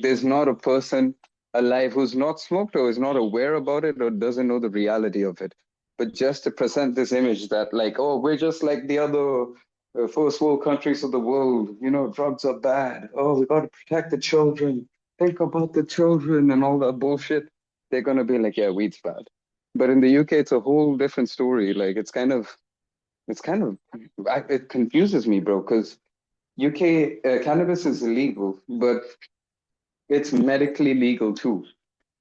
there's not a person alive who's not smoked or is not aware about it or doesn't know the reality of it. But just to present this image that, like, oh, we're just like the other first world countries of the world, drugs are bad. Oh, we got to protect the children. Think about the children and all that bullshit. They're going to be like, yeah, weed's bad. But in the UK, it's a whole different story. Like, it confuses me, bro, because UK cannabis is illegal, but it's medically legal too.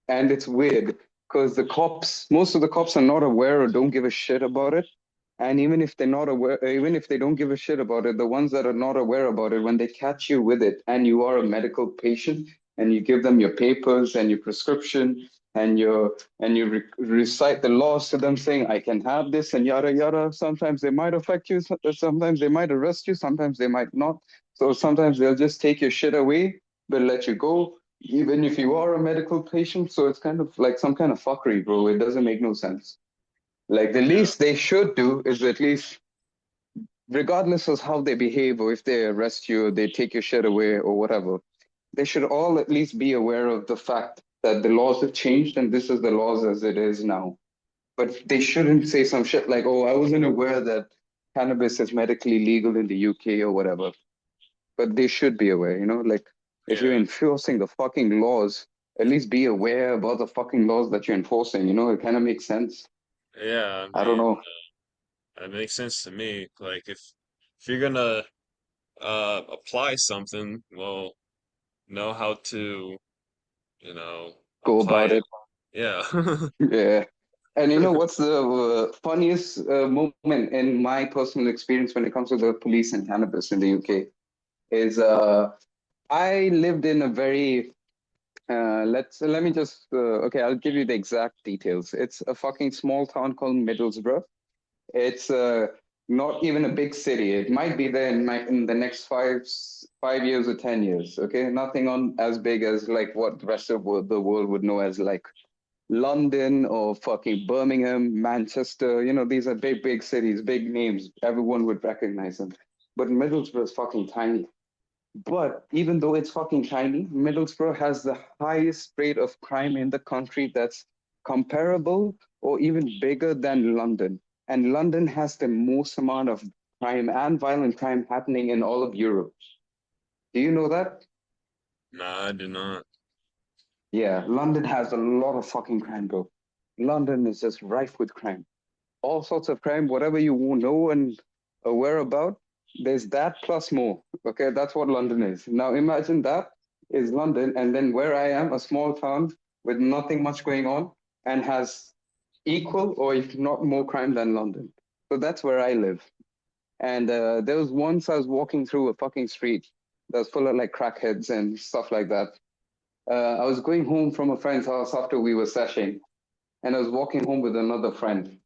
And it's weird because most of the cops are not aware or don't give a shit about it. And even if they're not aware, even if they don't give a shit about it, the ones that are not aware about it, when they catch you with it and you are a medical patient and you give them your papers and your prescription and you recite the laws to them saying, I can have this and yada yada. Sometimes they might affect you, sometimes they might arrest you, sometimes they might not. So sometimes they'll just take your shit away, but let you go even if you are a medical patient. So it's kind of like some kind of fuckery, bro. It doesn't make no sense. Like the Yeah. least they should do is at least, regardless of how they behave or if they arrest you, or they take your shit away or whatever, they should all at least be aware of the fact that the laws have changed and this is the laws as it is now. But they shouldn't say some shit like, "Oh, I wasn't aware that cannabis is medically legal in the UK or whatever." But they should be aware, like if you're Yeah. enforcing the fucking laws, at least be aware about the fucking laws that you're enforcing. It kind of makes sense. Yeah, I I don't mean, know. that makes sense to me. Like if you're gonna apply something, well, know how to, you know, Go apply about it. it. Yeah. Yeah. And you know what's the funniest moment in my personal experience when it comes to the police and cannabis in the UK is I lived in a very let me just okay, I'll give you the exact details. It's a fucking small town called Middlesbrough. It's not even a big city. It might be there in the next 5 years or 10 years. Okay, nothing on as big as like what the rest of the world would know as like London or fucking Birmingham, Manchester. These are big cities, big names. Everyone would recognize them. But Middlesbrough is fucking tiny. But even though it's fucking tiny, Middlesbrough has the highest rate of crime in the country that's comparable or even bigger than London. And London has the most amount of crime and violent crime happening in all of Europe. Do you know that? Nah, I do not. Yeah, London has a lot of fucking crime, bro. London is just rife with crime. All sorts of crime, whatever you know and aware about, there's that plus more. Okay, that's what London is. Now imagine that is London, and then where I am, a small town with nothing much going on, and has equal or if not more crime than London. So that's where I live. And there was once I was walking through a fucking street that was full of like crackheads and stuff like that. I was going home from a friend's house after we were seshing, and I was walking home with another friend.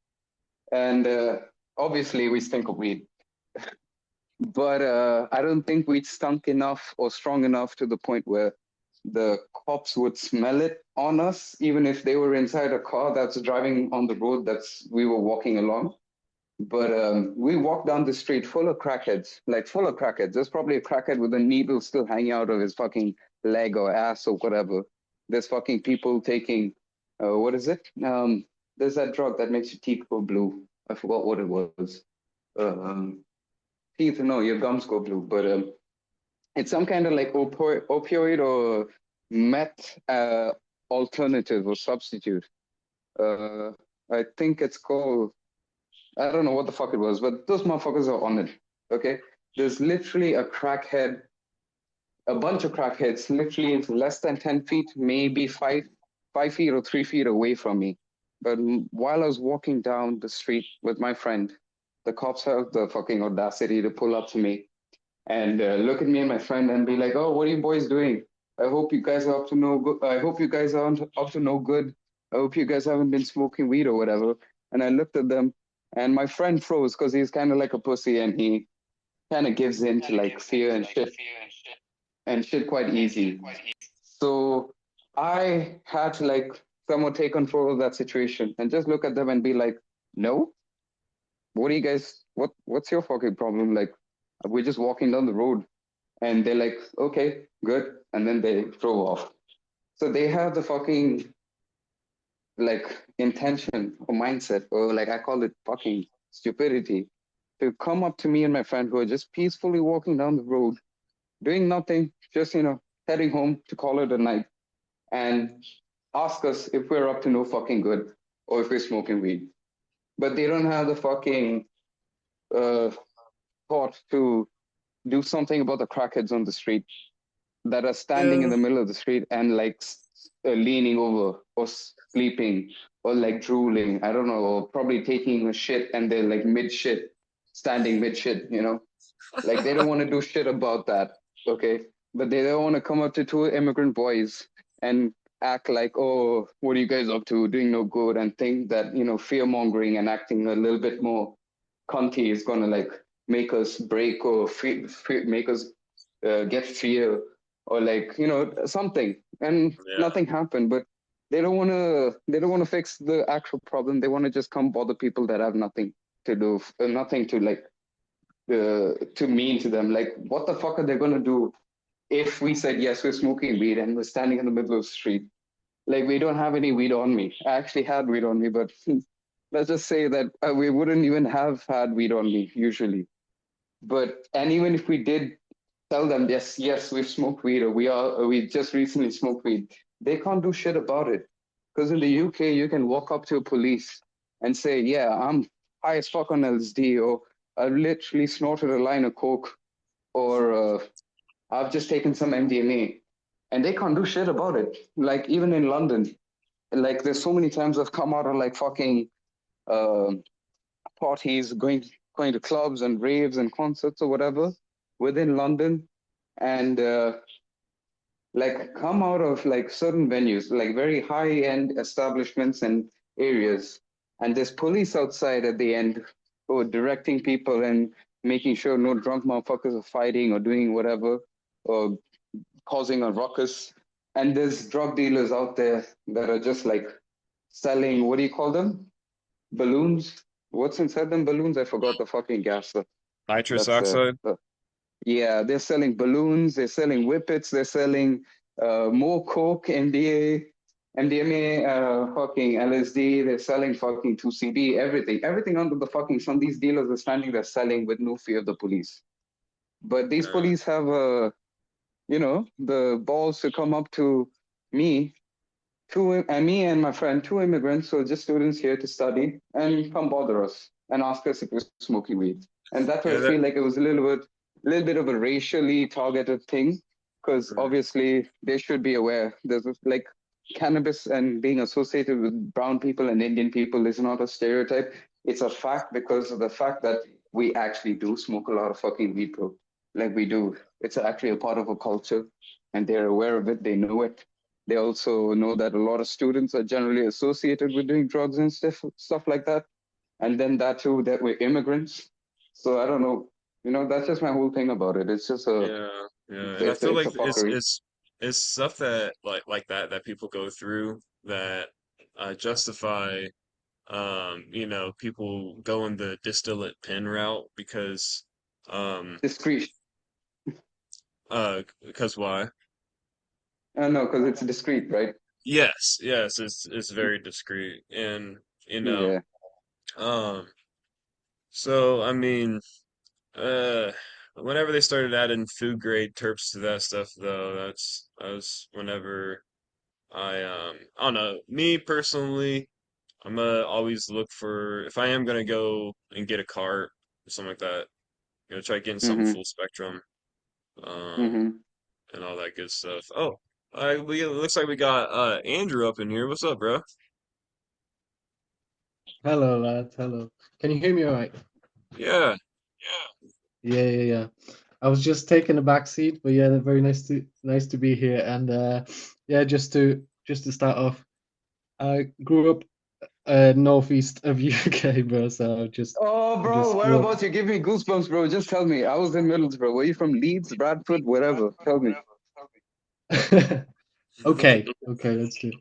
And obviously, we stink of weed, but I don't think we'd stunk enough or strong enough to the point where the cops would smell it on us, even if they were inside a car that's driving on the road that's we were walking along. But we walked down the street full of crackheads, like full of crackheads. There's probably a crackhead with a needle still hanging out of his fucking leg or ass or whatever. There's fucking people taking, what is it? There's that drug that makes your teeth go blue. I forgot what it was. Um, teeth, no, your gums go blue. But it's some kind of like opioid or meth alternative or substitute. Uh, I think it's called, I don't know what the fuck it was, but those motherfuckers are on it. Okay. There's literally a bunch of crackheads, literally less than 10 feet, maybe 5 feet or 3 feet away from me. But while I was walking down the street with my friend, the cops have the fucking audacity to pull up to me and look at me and my friend and be like, "Oh, what are you boys doing? I hope you guys are up to no good. I hope you guys aren't up to no good. I hope you guys haven't been smoking weed or whatever." And I looked at them, and my friend froze because he's kind of like a pussy and he kind of gives in to like fear and shit quite easy. So I had to like somewhat take control of that situation and just look at them and be like, "No, what are you guys? What's your fucking problem? Like, we're just walking down the road." And they're like, okay, good. And then they drove off. So they have the fucking like intention or mindset, or like I call it fucking stupidity, to come up to me and my friend who are just peacefully walking down the road, doing nothing, just, heading home to call it a night, and ask us if we're up to no fucking good or if we're smoking weed. But they don't have the fucking uh, thought to do something about the crackheads on the street that are standing in Yeah. the middle of the street and like leaning over or sleeping or like drooling. I don't know, or probably taking a shit and they're like mid shit, standing mid shit. Like they don't want to do shit about that. Okay. But they don't want to come up to two immigrant boys and act like, oh, what are you guys up to? Doing no good, and think that, fear mongering and acting a little bit more cunty is going to like make us break or make us get fear or like, something. And Yeah. nothing happened. But they don't want to fix the actual problem. They want to just come bother people that have nothing to do, nothing to like to mean to them. Like, what the fuck are they gonna do if we said yes, we're smoking weed and we're standing in the middle of the street? Like, we don't have any weed on me. I actually had weed on me, but let's just say that we wouldn't even have had weed on me usually. But and even if we did tell them yes, yes, we've smoked weed or we just recently smoked weed, they can't do shit about it. Because in the UK, you can walk up to a police and say, "Yeah, I'm high as fuck on LSD," or "I've literally snorted a line of coke," or "I've just taken some MDMA," and they can't do shit about it. Like even in London, like there's so many times I've come out of like fucking uh, parties, going to clubs and raves and concerts or whatever within London, and like come out of like certain venues, like very high end establishments and areas, and there's police outside at the end who are directing people and making sure no drunk motherfuckers are fighting or doing whatever or causing a ruckus. And there's drug dealers out there that are just like selling, what do you call them? Balloons? What's inside them balloons? I forgot the fucking gas. Nitrous That's oxide. yeah, they're selling balloons, they're selling whippets, they're selling more coke, MDMA, fucking LSD, they're selling fucking 2CB, everything under the fucking sun. These dealers are standing there selling with no fear of the police. But these Yeah. police have, the balls to come up to me, and me and my friend, two immigrants who are just students here to study, and come bother us and ask us if we're smoking weed. And that's why I Yeah. That. feel like it was a little bit of a racially targeted thing, because Mhm. obviously they should be aware. There's like cannabis and being associated with brown people and Indian people is not a stereotype. It's a fact because of the fact that we actually do smoke a lot of fucking weed, bro. Like we do. It's actually a part of a culture, and they're aware of it. They know it. They also know that a lot of students are generally associated with doing drugs and stuff like that. And then that too, that we're immigrants. So I don't know. That's just my whole thing about it. It's just Yeah. Yeah. And I it's a, feel it's like a fuckery. it's stuff that like that people go through that justify people going the distillate pen route Discreet. because why? No, because it's discreet, right? Yes, yes, it's very discreet and you know Yeah. um so I mean uh whenever they started adding food grade terps to that stuff though that was whenever I don't know, me personally, I'm gonna always look for, if I am gonna go and get a cart or something like that, gonna try getting something Mm-hmm. full spectrum, um, Mm-hmm. and all that good stuff. Oh, we it looks like we got Andrew up in here. What's up, bro? Hello, lads. Hello. Can you hear me all right? Yeah, Yeah, yeah, yeah. I was just taking a back seat, but yeah, very nice to be here. And yeah, just to start off, I grew up northeast of UK, bro. So Oh, I bro, just grew up. whereabouts? You give me goosebumps, bro. Just tell me. I was in Middlesbrough. Were you from Leeds, Bradford, wherever? Tell me. Okay, okay, let's do.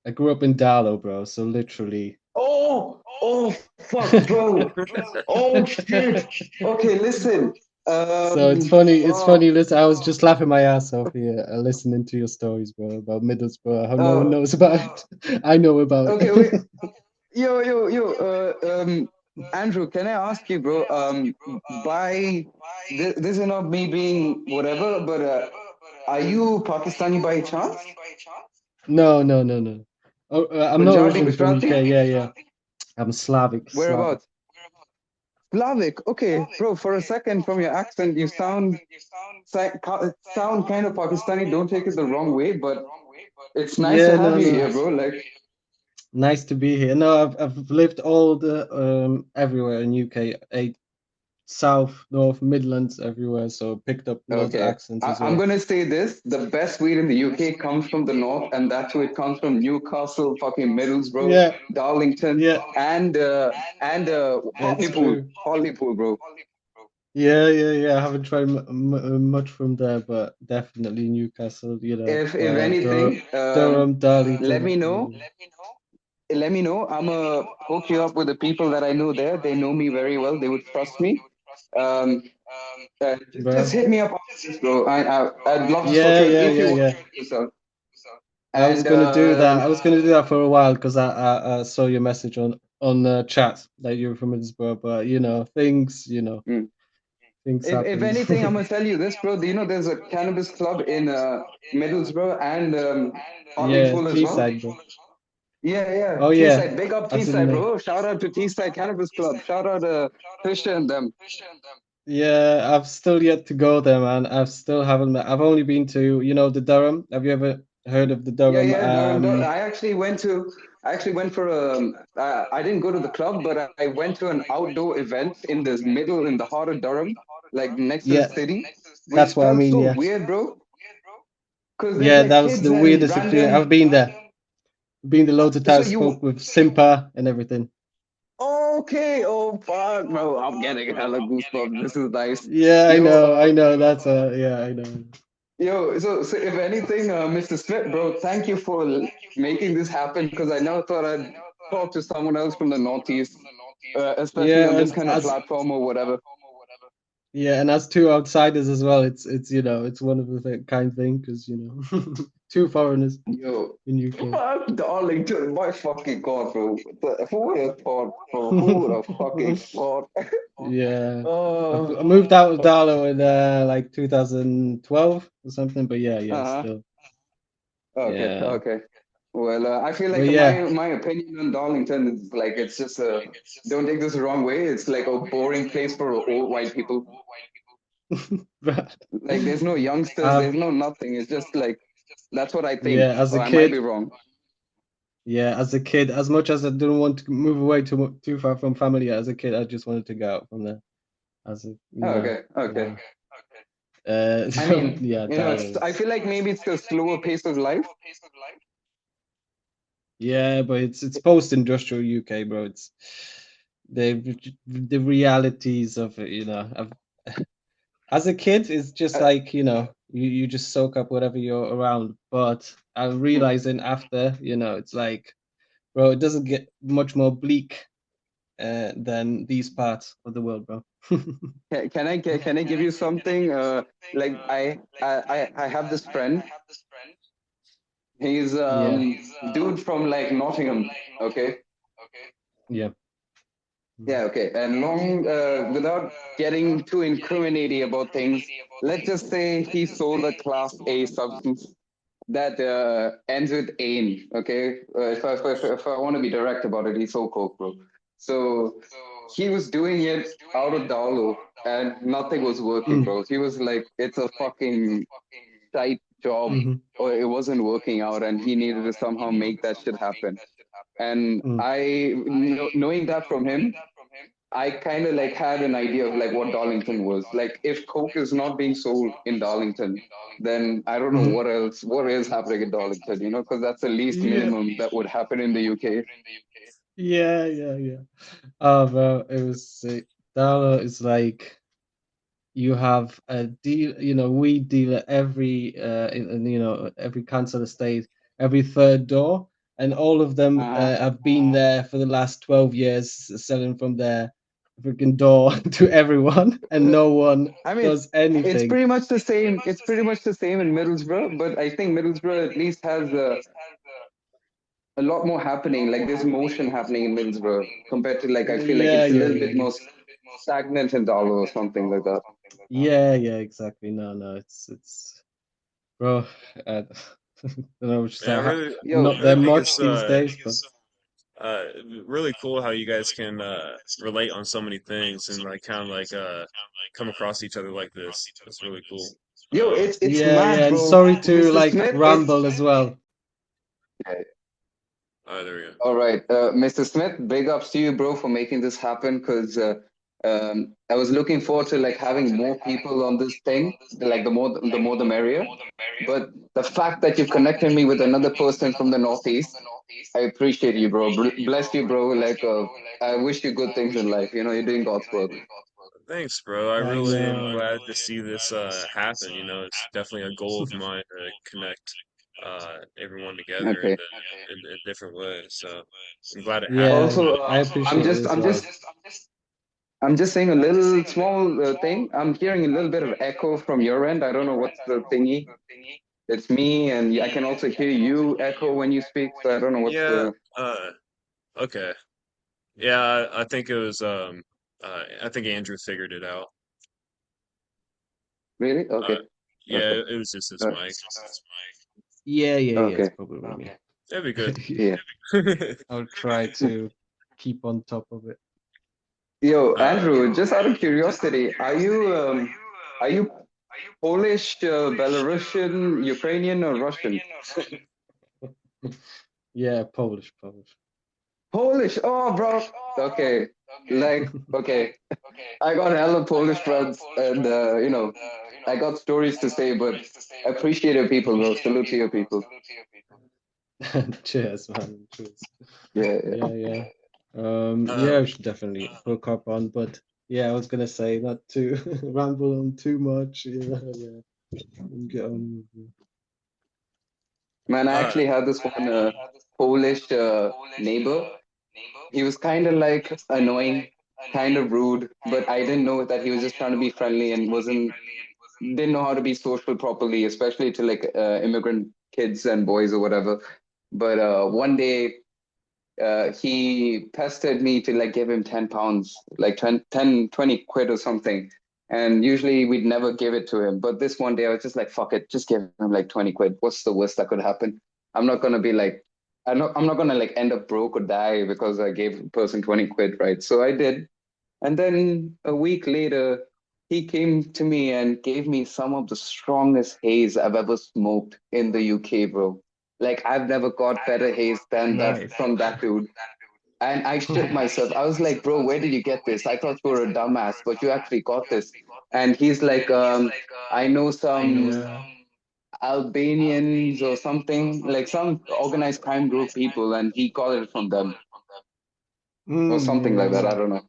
I grew up in Darlow, bro. So literally. Oh, fuck, bro. Oh shit. Okay, listen. So it's funny. It's funny. Listen, I was just laughing my ass off here, listening to your stories, bro, about Middlesbrough. How no one uh, knows about it. I know about okay, wait. it. Yo. Andrew, can I ask you, bro? By this is not me being whatever, but are you Pakistani by chance? No. Oh, I'm not Punjabi, originally from Gujarati? UK. Yeah. I'm Slavic. Slavic. Whereabouts? Slavic. Okay, bro. For a second, from your accent, you sound kind of Pakistani. Don't take it the wrong way, but it's nice to Yeah, have no, you no. here, bro. Like, Nice to be here. No, I've lived all the everywhere in UK. South, North, Midlands, everywhere. So picked up loads of okay, accents as I'm well. gonna say this: the best weed in the UK comes from the north, and that's where it comes from Newcastle, fucking Middlesbrough, Yeah, Darlington, yeah, and it's true. Hartlepool, bro. Yeah. I haven't tried much from there, but definitely Newcastle. If anything, Durham, let Darlington. me Yeah. know. Let me know. I'm gonna hook you up with the people that I know there. They know me very well. They would trust me. Um, just Bro. hit me up after this, bro. I'd love to Yeah, talk to you yeah, if yeah, you want yeah. to do so. I was And gonna do that. I was gonna do that for a while because I saw your message on chat that you're from Middlesbrough, but mm. things If happen. anything, I'm gonna tell you this, bro. Do you know there's a cannabis club in Middlesbrough and Yeah, Hartlepool as well? Teesside, bro. Yeah. Oh yeah, Teesside, big up I didn't Teesside, know. bro. Shout out to Teesside Cannabis Club. Shout out to Fisher and them. Yeah, I've still yet to go there, man. I've still haven't met. I've only been to, the Durham. Have you ever heard of the Durham? Durham. I actually went for I didn't go to the club, but I went to an outdoor event in this middle, in the heart of Durham, like next to the Yeah, city, which that's what I felt mean. so Yeah, weird, bro. Because there's yeah, like that was kids the and weirdest experience. random. I've been there. Been there loads of So times. you, Spoke with Simpa and everything. okay? Oh fuck, bro! I'm getting hella goosebumps. This is nice. Yeah, I Yo, know, I know. Yeah, I know. so if anything, Mr. Smith, bro, thank you for making this happen because I never thought I'd talk to someone else from the Northeast, especially on Yeah, this and kind of platform or whatever. as two outsiders as well, it's one of the kind thing because two foreigners Yo, in UK. fuck Darlington, my fucking god, bro. Who would have thought, bro? Who would have fucking thought? Yeah, Oh, I moved out of Darlow in like 2012 or something, but yeah, uh-huh. still, yeah, Okay. Well, I feel but like yeah, my opinion on Darlington is like it's just a. Don't take this the wrong way. It's like a boring place for old white people. but Like there's no youngsters, I've there's no nothing. It's just like that's what I think. yeah, as Or a I might be kid, wrong. as much as I didn't want to move away too far from family, as a kid, I just wanted to go out from there. As a Okay. I so mean, yeah, it's. I Darlow's. feel like maybe it's the slower pace of life. Yeah, but it's post-industrial UK, bro. It's the realities of it, as a kid, it's just Uh, like, you just soak up whatever you're around. But I'm realizing after, it's like, bro, it doesn't get much more bleak than these parts of the world, bro. can I give you something? Like I have this friend. He's Yeah, dude from like Nottingham. Okay. yeah. Yeah, okay. And without getting too incriminating about things, let's just say he sold a Class A substance that ends with AIM. Okay, if I want to be direct about it, he sold coke, bro. So he was doing it out of Dalo, and nothing was working, Mm, bro. He was like, "It's a fucking tight job, hmm or it wasn't working out, and he needed to somehow make that shit happen." And mm. knowing that from him, I kind of like had an idea of like what Darlington was. Like if Coke is not being sold in Darlington, then I don't know Hmm. what is happening in Darlington, because that's the least Yeah, minimum that would happen in the UK. yeah. Oh, bro, it was sick. Dollar is like you have a deal, weed dealer every every council estate, every third door, and all of them Uh-huh. have been there for the last 12 years selling from there. freaking door to everyone, and no one I mean, does it's anything. pretty much the same. It's pretty much the same in Middlesbrough, but I think Middlesbrough at least has a lot more happening. Like there's motion happening in Middlesbrough compared to like I feel like Yeah, it's a yeah, little bit yeah, more stagnant in Darlow or something like that. yeah, yeah. Exactly. No, no, it's bro. I don't know, just Yeah, really, Yo, not really that think much it's these days, but uh really cool how you guys can relate on so many things and like kind of like come across each other like this. It's really cool. yo, it's yeah, mad, yeah. And bro. sorry to Mr. like Smith, it's ramble as well. There we go. all right, Mr. Smith. Big ups to you, bro, for making this happen. Because I was looking forward to like having more people on this thing. Like the more the merrier. But the fact that you connected me with another person from the Northeast, I appreciate you, bro. Bless you, bro. Like I wish you good things in life. You know, you're doing God's work. Thanks, bro. I I really am know. glad to see this happen. You know, it's definitely a goal of mine to connect everyone together Okay. in different ways. So I'm glad it Yeah, happened. Also, I I'm appreciate you just as I'm well. just I'm just saying a little small thing. I'm hearing a little bit of echo from your end. I don't know what's the thingy. It's me, and I can also hear you echo when you speak. So I don't know what's Yeah, the okay. Yeah, I think it was I think Andrew figured it out. really Uh okay. yeah, Okay. it was just his Uh, mic. Yeah, yeah, yeah. It's okay. probably me. That'd be good. Yeah. I'll try to keep on top of it. Yo, Uh Andrew, just out of curiosity, are you Polish, Belarusian, Ukrainian, or Russian? Yeah, Polish, Polish. Polish. Oh, bro. Okay. Like, okay. I got hella Polish friends, and I got stories to say, but I appreciate your people, bro. Salute to your people. Cheers, man. Cheers. Yeah, yeah. Yeah, yeah. um Yeah, we should definitely hook up on, but yeah, I was gonna say not to ramble on too much. Yeah, yeah. And get on with Man, I uh actually had this one Polish neighbor. He was kind of like annoying, kind of rude, but I didn't know that he was just trying to be friendly and didn't know how to be social properly, especially to like immigrant kids and boys or whatever. But one day he pestered me to like give him 10 pounds, like 20 quid or something. And usually we'd never give it to him. But this one day I was just like, fuck it, just give him like 20 quid. What's the worst that could happen? I'm not going to be like, I'm not going to like end up broke or die because I gave a person 20 quid, right? So I did. And then a week later, he came to me and gave me some of the strongest haze I've ever smoked in the UK, bro. Like I've never got better haze than that nice. from that dude. And I shit myself. I was like, bro, where did you get this? I thought you were a dumbass, but you actually got this. And he's like, I know some Yeah. Albanians or something, like some organized crime group people, and he got it from them or something Yeah, like that. I yeah. don't know.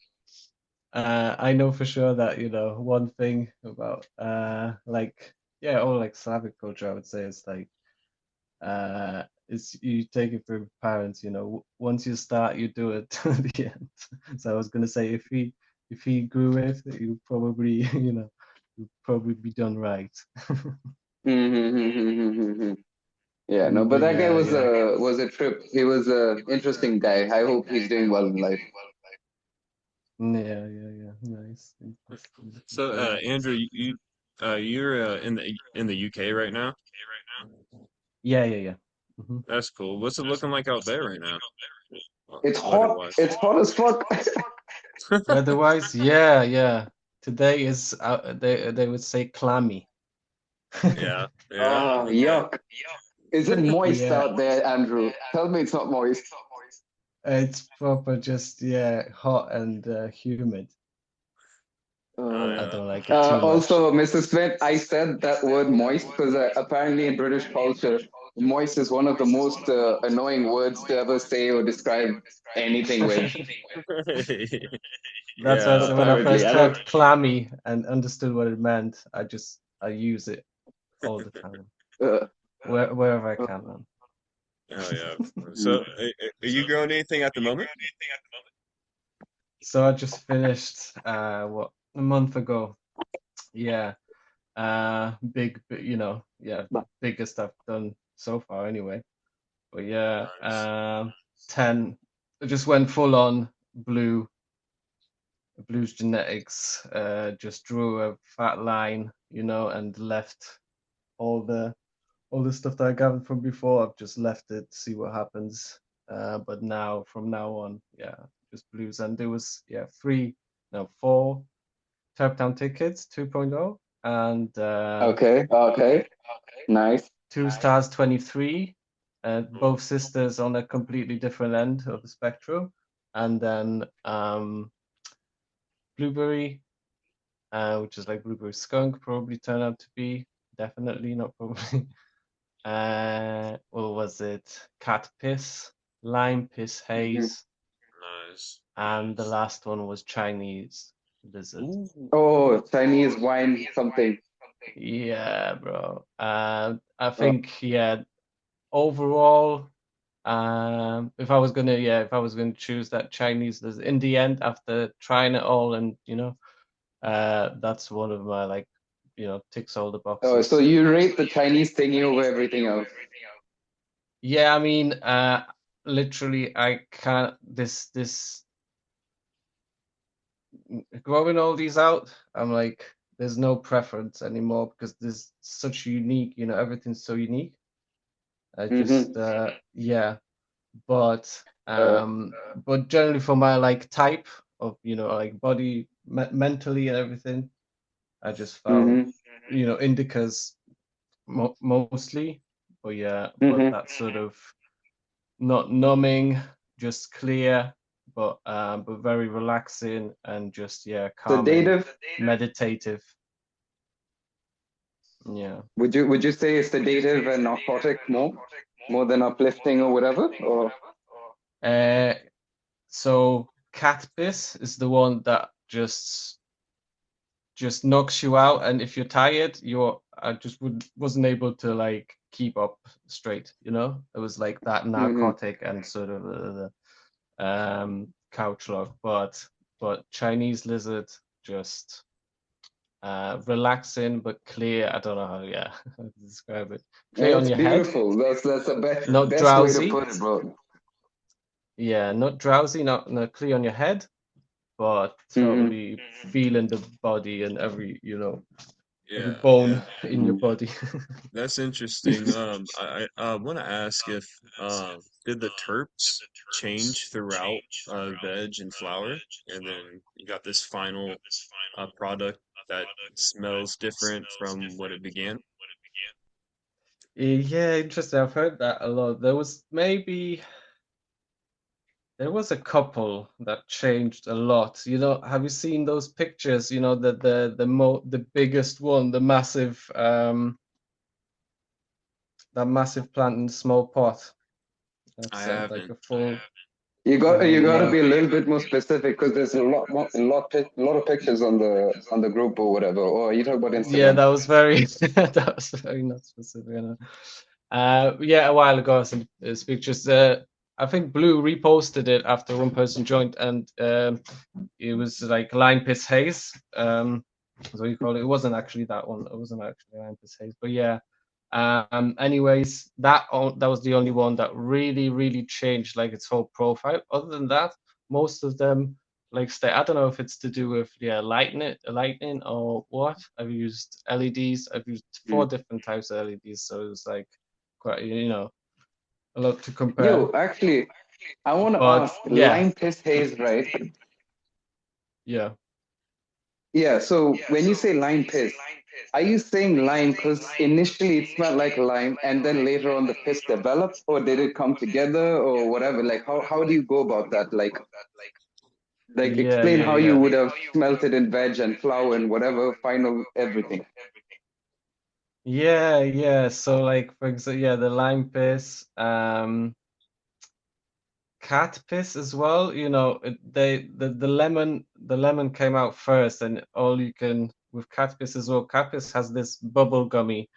I know for sure that, one thing about like yeah, all like Slavic culture, I would say is like it's you take it from parents, once you start, you do it to the end. So I was gonna say if he grew it, you probably, you'd probably be done right. Yeah, no, but But that guy yeah, yeah. was a trip. He was a interesting guy. I hope he's doing well in life. Yeah, yeah, yeah. Nice. Interesting. so Yeah. Andrew, you're in the UK right now? Yeah, yeah, yeah. Hmm. That's cool. What's it looking like out there right now? It's hot. Weather-wise. It's hot as fuck. Weather-wise, yeah, yeah. Today is they would say clammy. Yeah, yeah, Oh, okay. yuck. Is it moist Yeah, out there, Andrew? Tell me it's not moist. it's proper just yeah, hot and humid. Oh Uh, I yeah. don't like it too much. also, Mrs. Smith, I said that word moist because apparently in British culture, moist is one of the most annoying words to ever say or describe anything with. That's why I Yeah, said when I Apparently, first I don't. heard clammy and understood what it meant, I use it all the time, Uh, wherever I can, man. oh yeah. So, are you growing anything at the moment? So I just finished what, a month ago. Yeah. Biggest I've done so far anyway. But yeah, Nice. 10. I just went full on blues genetics, just drew a fat line, and left all the stuff that I gathered from before. I've just left it to see what happens. But now, from now on, yeah, just blues. And there was, yeah, four Turptown tickets 2.0 and Okay. Nice. two stars 23, Mm. both sisters on a completely different end of the spectrum. And then blueberry, which is like blueberry skunk, probably turned out to be. Definitely, not probably. What was it? Cat piss, lime piss Mhm. haze, Nice. and the last one was Chinese lizard. Ooh. Oh, Chinese wine something. Yeah, bro. I Uh, think, yeah, overall, if I was gonna choose that Chinese lizard in the end, after trying it all, and that's one of my, like, ticks all the so boxes. you rate the Chinese thingy over everything else. Yeah, I mean, literally, I can't. This growing all these out, I'm like, there's no preference anymore because there's such unique, everything's so unique. I just, Mm-hmm. yeah, but Uh, but generally for my like type of, like body, mentally and everything, I just found, mm-hmm. indicas mostly, but yeah, but Mm-hmm. that sort of not numbing, just clear, but very relaxing and just, yeah, calming, Sedative. meditative. Yeah. Would you say sedative and narcotic more than uplifting or whatever? Or Uh, so cannabis is the one that just knocks you out, and if you're tired, I just wasn't able to like keep up straight. It was like that mm-hmm. narcotic and sort of couch lock, but Chinese lizard just relaxing but clear. I don't know how, yeah, how to describe it. Clear on It's your head, beautiful. That's the not best way to drowsy. put it, bro. Yeah, not drowsy, not clear on your head, but Mm-hmm. totally feeling the body and every Yeah. bone in your body. That's interesting. I want to ask if did the terps change throughout veg and flower, and then you got this final product that smells different from what it began? Yeah, interesting. I've heard that a lot. There was a couple that changed a lot. Have you seen those pictures? The biggest one, that massive plant in small pot. I That's like haven't. a full. You got to Yeah. be a little bit more specific because there's a lot of pictures on the group or whatever. Or you talk about Yeah, Instagram. that was very that was very not specific. I know. Yeah, a while ago, some pictures. I think Blue reposted it after one person joined, and it was like Line Piss Haze. So you call it. It wasn't actually that one. It wasn't actually Line Piss Haze, but yeah. Anyways, that was the only one that really, really changed like its whole profile. Other than that, most of them like stay. I don't know if it's to do with, yeah, lightning or what. I've used LEDs. I've used four Mm. different types of LEDs, so it was like quite, a lot to compare. Yo, actually, I want to But ask, yeah, lime piss haze, right? yeah, Yeah, so when you say lime piss, are you saying lime because initially it smelled like lime and then later on the piss developed, or did it come together or whatever? Like how do you go about that? Like yeah, explain yeah, how you yeah. would have smelt it in veg and flour and whatever, final everything. Yeah, yeah. So like for example, yeah, the lime piss, cat piss as well. The lemon came out first, and all you can with cat piss as well. Cat piss has this bubble gummy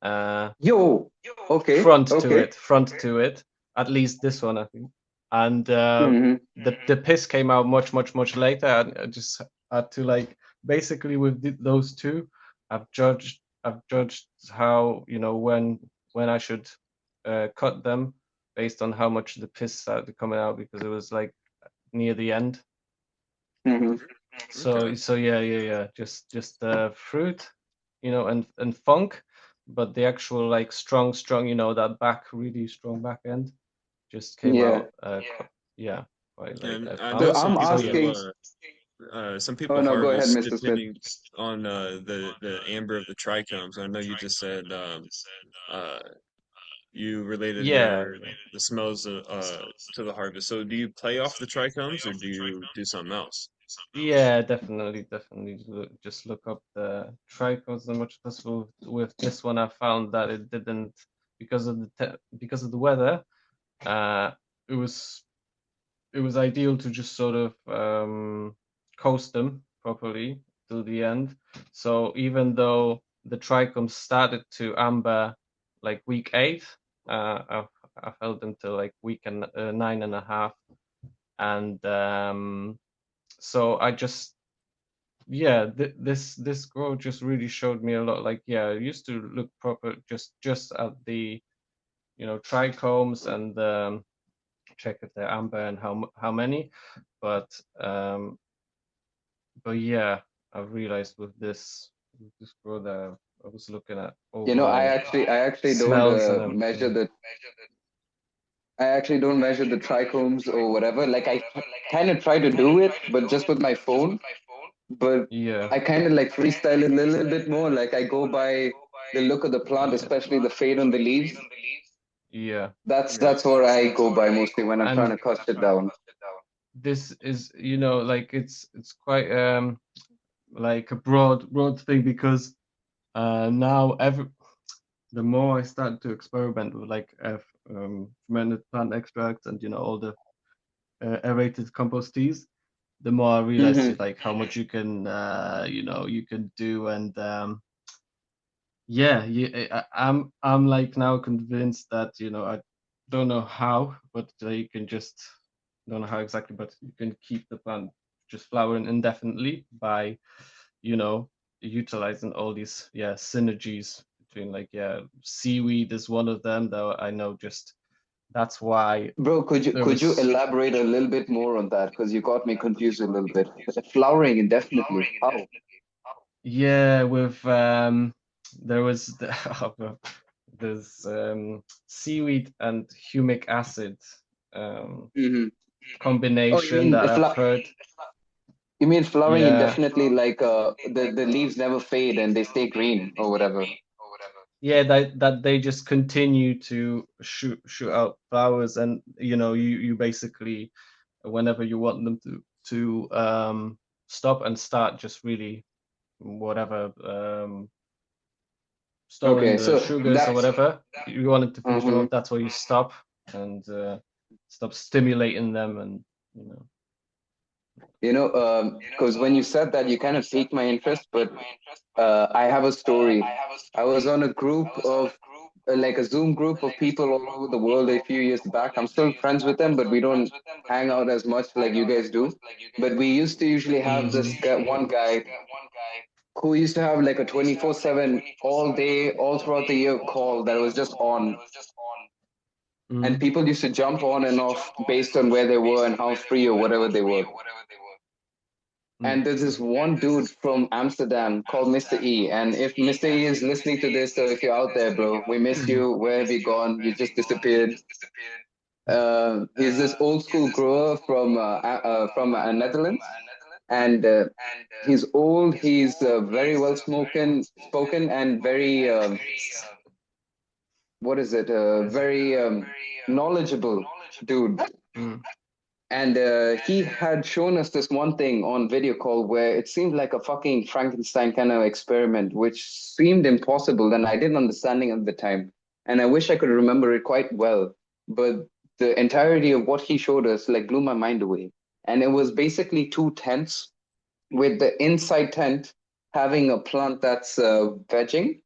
uh Yo, okay, front to okay. it, front to it. At least this one, I think. and Mm-hmm. the piss came out much later. And I just had to like basically with those two, I've judged how when I should cut them based on how much the piss started coming out because it was like near the end. Mm-hmm. So Okay. so yeah. Just fruit, and funk, but the actual like strong, that really strong back end just came Yeah. out. Yeah, quite like And I know So fast. I'm So yeah. asking. some Oh people no, go ahead, harvest Mr. Smith. depending on the amber of the trichomes. I know you just said uh you related Yeah, the smells to the harvest. So do you play off the trichomes or do you do something else? yeah, definitely. Just look up the trichomes as much as possible. With this one, I found that it didn't because of because of the weather. Uh, it was it was ideal to just sort of coast them properly till the end. So even though the trichomes started to amber like week 8, I've held them till like week 9.5, and so I just this grow just really showed me a lot. Like I used to look proper just at the trichomes and check if they're amber and how many, but um but yeah, I've realized with this grow that I was looking at You know, I overall actually I actually don't smells and measure everything. the I actually don't measure the trichomes or whatever. Like I kind of try to do it, but just with my phone. But Yeah, I kind of like freestyle it a little bit more. Like I go by the look of the plant, yeah, especially the fade on the leaves. yeah. That's what I go by mostly when I'm trying And to cut it down. this is, like it's quite like a broad thing because now the more I start to experiment with like fermented plant extracts and all the aerated compost teas, the more I realize Hmm. like how much you can do. And yeah, I'm like now convinced that I don't know how, but you can just don't know how exactly, but you can keep the plant just flowering indefinitely by you know utilizing all these synergies between like seaweed is one of them, though I know just that's why Bro, there could you was. elaborate a little bit more on that? Because you got me confused a little bit. Flowering indefinitely. How? Yeah, with there was there's seaweed and humic acid um, Hmm. Oh, combination that I've heard. you mean flowering Yeah, indefinitely? Like the leaves never fade and they stay green or whatever. yeah, that they just continue to shoot out flowers, and you basically whenever you want them to stop and start just really whatever storing Okay, the so sugars or that. whatever you wanted to finish them Mhm. off, that's where you stop and stop stimulating them, and you know. You know, because when you said that, you kind of piqued my interest. But I have a story. I was on a group of like a Zoom group of people all over the world a few years back. I'm still friends with them, but we don't hang out as much like you guys do. But we used to usually have this Mhm. guy, one guy who used to have like a 24/7 all day, all throughout the year call that was just on. And Mhm. people used to jump on and off based on where they were and how free or whatever they were. Mhm. And there's this one dude from Amsterdam called Mr. E. And if Mr. E is listening to this, so if you're out there, bro, we missed you. Where have you gone? You just disappeared. He's this old school grower from Netherlands, and he's old. He's very well spoken, and very what is it? Very knowledgeable dude. Mhm. And he had shown us this one thing on video call where it seemed like a fucking Frankenstein kind of experiment, which seemed impossible. And I didn't understand it at the time. And I wish I could remember it quite well. But the entirety of what he showed us like blew my mind away. And it was basically two tents with the inside tent having a plant that's vegging.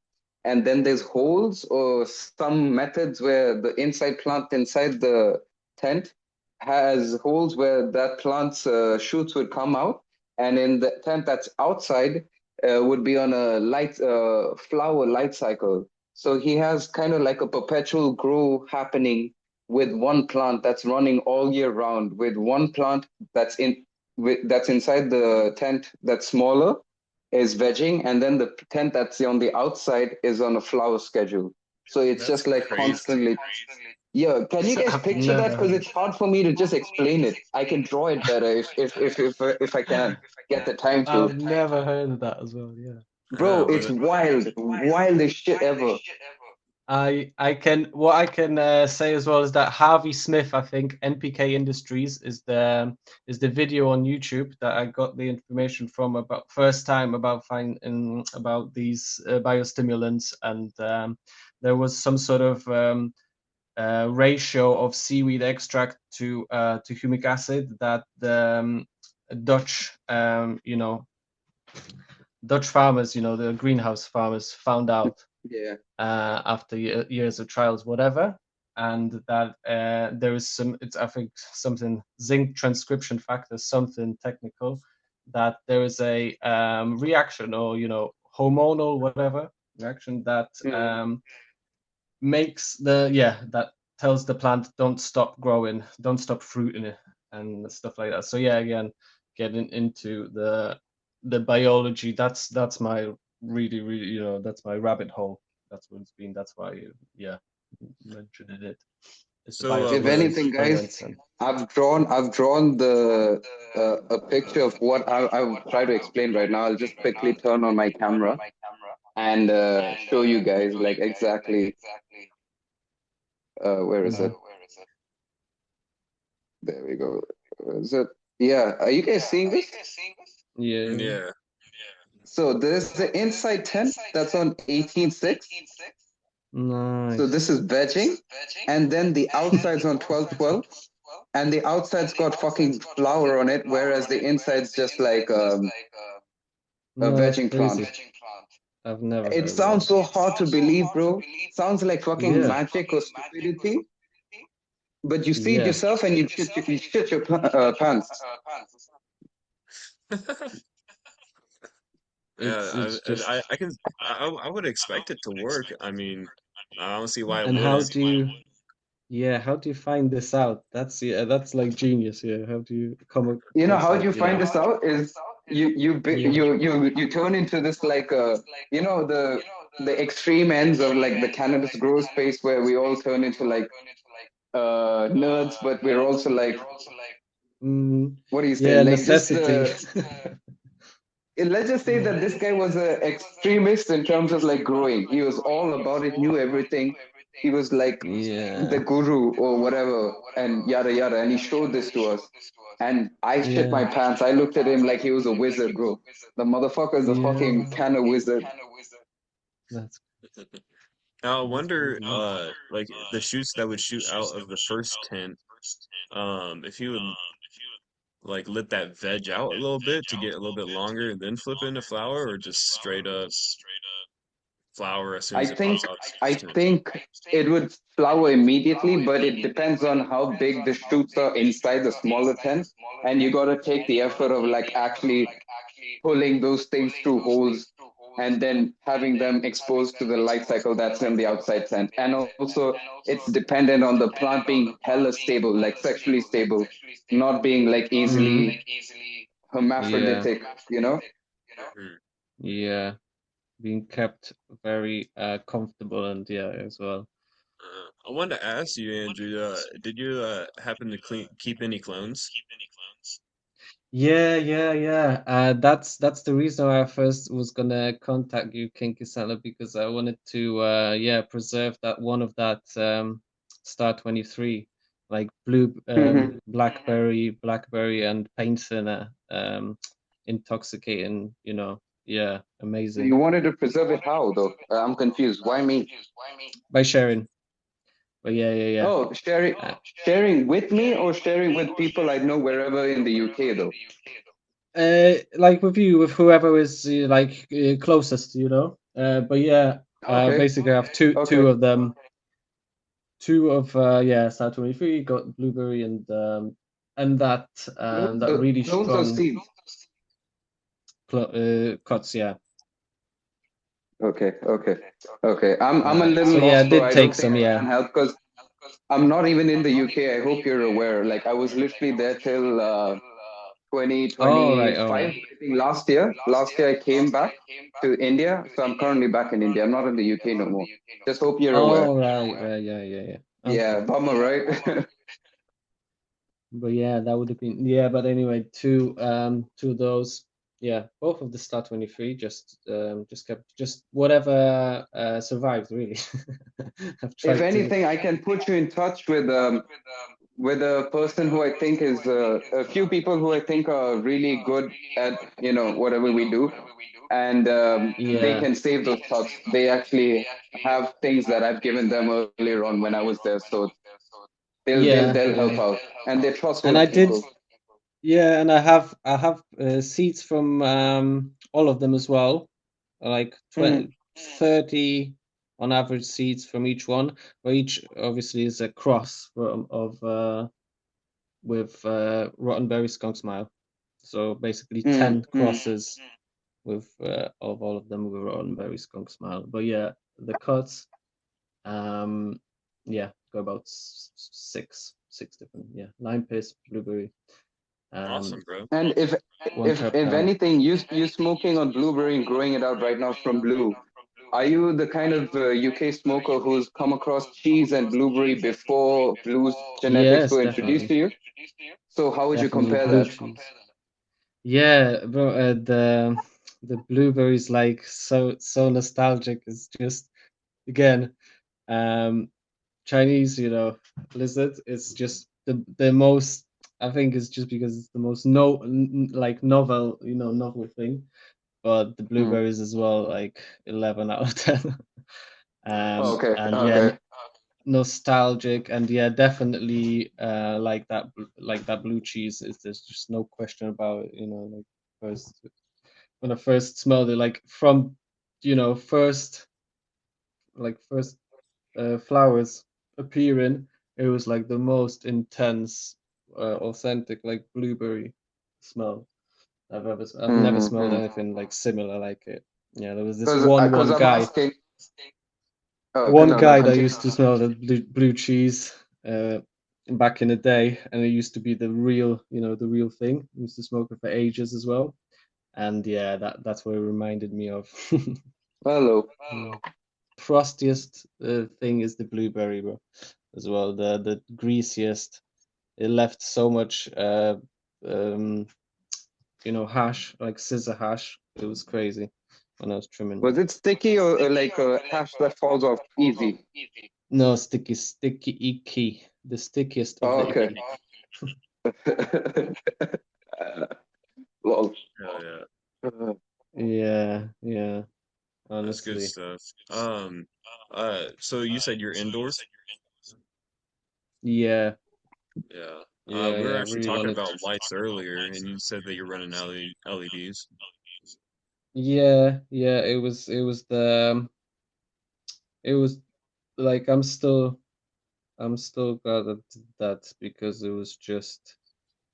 And then there's holes or some methods where the inside plant inside the tent has holes where that plant's shoots would come out, and in the tent that's outside would be on a light flower light cycle. So he has kind of like a perpetual grow happening with one plant that's running all year round, with one plant that's that's inside the tent that's smaller is vegging, and then the tent that's on the outside is on a flower schedule. So it's That's just like crazy. constantly. Yeah, can you guys I've picture that? never Because heard. it's hard for me to just explain it. I can draw it better if I can get the time to. I've never heard of that as well. Yeah. Bro, But it's wild, wildest shit ever. I can what I can say as well is that Harvey Smith, I think NPK Industries is the video on YouTube that I got the information from about first time about finding about these biostimulants, and there was some sort of ratio of seaweed extract to humic acid that the Dutch Dutch farmers, the greenhouse farmers, found out Yeah. after years of trials, whatever, and that there is some, it's I think something zinc transcription factor, something technical, that there is a reaction or hormonal whatever reaction that Mm. makes that tells the plant don't stop growing, don't stop fruiting it, and stuff like that. So yeah, again, getting into the biology, that's my really that's my rabbit hole. That's what it's been. That's why yeah, mentioned it. It's the so If was anything, guys, biostimulants and I've drawn the a picture of what I'll try to explain right now. I'll just quickly turn on my camera and show you guys like exactly where is it? There we go. Is it? Yeah. Are you guys seeing this? yeah, yeah. So there's the inside tent that's on 18.6. So nice. this is vegging, and then the outside's on 12.12, and the outside's got fucking flower on it, whereas the inside's just like a No, that's vegging plant. crazy. I've never It heard of sounds that. so hard to believe, bro. Sounds like fucking Yeah, magic or stupidity, but you see it yeah. yourself and you shit your pants. Yeah, It's just. I can I would expect it to work. I mean, I don't see why it And how wouldn't. do you, yeah, how do you find this out? That's like genius. Yeah, how do you come You know across how it? you find this out is Yeah. you turn into this like the extreme ends of like the cannabis grow space where we all turn into like nerds, but we're also like, Mm, what do you say, yeah, like just necessity. the let's just say that this guy was an extremist in terms of like growing. He was all about it, knew everything. He was like the Yeah, guru or whatever, and yada yada. And he showed this to us. And I shit my yeah, pants. I looked at him like he was a wizard, bro. The motherfucker is a fucking yeah. kind of wizard. That's Now I that's wonder, crazy. like the shoots that would shoot out of the first tent, if you would like let that veg out a little bit to get a little bit longer and then flip it into flower, or just straight up flower as soon I as it pops think out the I first tent. think it would flower immediately, but it depends on how big the shoots are inside the smaller tent. And you gotta take the effort of like actually pulling those things through holes and then having them exposed to the light cycle that's in the outside tent. And also, it's dependent on the plant being hella stable, like sexually stable, not being like Mm, easily yeah, hermaphroditic, you know? Mhm. yeah. Being kept very comfortable and yeah as well. I wanted to ask you, Andrew, did you happen to keep any clones? Yeah. That's the reason why I first was gonna contact you, KinkySanta, because I wanted to preserve that one of that Star 23, like blue blackberry and paint thinner, intoxicating, yeah, So amazing. you wanted to preserve it how though? I'm confused. Why me? By sharing. But yeah. Oh, Uh, sharing with me or sharing with people I know wherever in the UK though? like with you, with whoever is closest, but yeah, Okay, basically I have two okay. of them. two of Star 23 got blueberry and that that really Clones or strong seeds? cuts, yeah. Okay, okay, okay. I'm a So little yeah, lost, it so did I take don't think some, I yeah. can help because I'm not even in the UK. I hope you're aware. Like I was literally there till All right, all 2025, right. I think last year. Last year I came back to India, so I'm currently back in India. I'm not in the UK no more. Just hope you're aware. All right, right, yeah, yeah, yeah. Yeah, Okay. bummer, right? But yeah, that would have been but anyway, two of those, yeah, both of the Star 23 just kept just whatever survived really. I've If tried to. anything, I can put you in touch with a person who I think is a few people who I think are really good at whatever we do, and they Yeah, can save those thoughts. They actually have things that I've given them earlier on when I was there, so they'll yeah, help yeah. out, and they're And trustworthy I did, people. yeah, and I have seeds from all of them as well, like Mm, 20, 30 on average seeds from each one, but each obviously is a cross of with Rotten Berry Skunk Smile. So basically mm, 10 mm. crosses with of all of them with Rotten Berry Skunk Smile. But yeah, the cuts, um, yeah, go about six different, yeah, lime piss, blueberry, Awesome, um, bro. And one if terpene. anything, you smoking on blueberry and growing it out right now from blue. Are you the kind of UK smoker who's come across cheese and blueberry before blue's genetics Yes, were introduced definitely, to you? So how would you definitely compare blue that? cheese. Yeah, bro, the blueberries like so nostalgic. It's just again, um, Chinese, lizard. It's just the most. I think it's just because it's the most like novel, novel thing. But the Hmm. blueberries as well, like 11 out of 10. Nice. Okay, And yeah, okay. nostalgic, and yeah, definitely like that blue cheese is there's just no question about it. Like first when I first smelled it, like from first first flowers appearing, it was like the most intense, authentic, like blueberry smell I've never smelled Mm-hmm. anything like similar like it. Yeah, there was this Because one I'm guy, asking. Okay, no, no, that continue. used to smell the blue cheese back in the day, and it used to be the real, the real thing. I used to smoke it for ages as well, and yeah, that's what it reminded me of. Hello. Yeah. Frostiest thing is the blueberry, bro, as well. The greasiest. It left so much, um, hash, like scissor hash. It was crazy when I was trimming it. Was it sticky or like a hash that falls off easy? No, sticky, icky. The stickiest of Oh, the okay. icky. Lol. Hell yeah. Yeah, yeah, That's good honestly. stuff. So you said you're indoors? Yeah, Yeah. yeah, We were yeah. I actually really talking wanted about to. lights earlier, and you said that you're running LEDs. Yeah, yeah. It was like I'm still glad I did that because it was just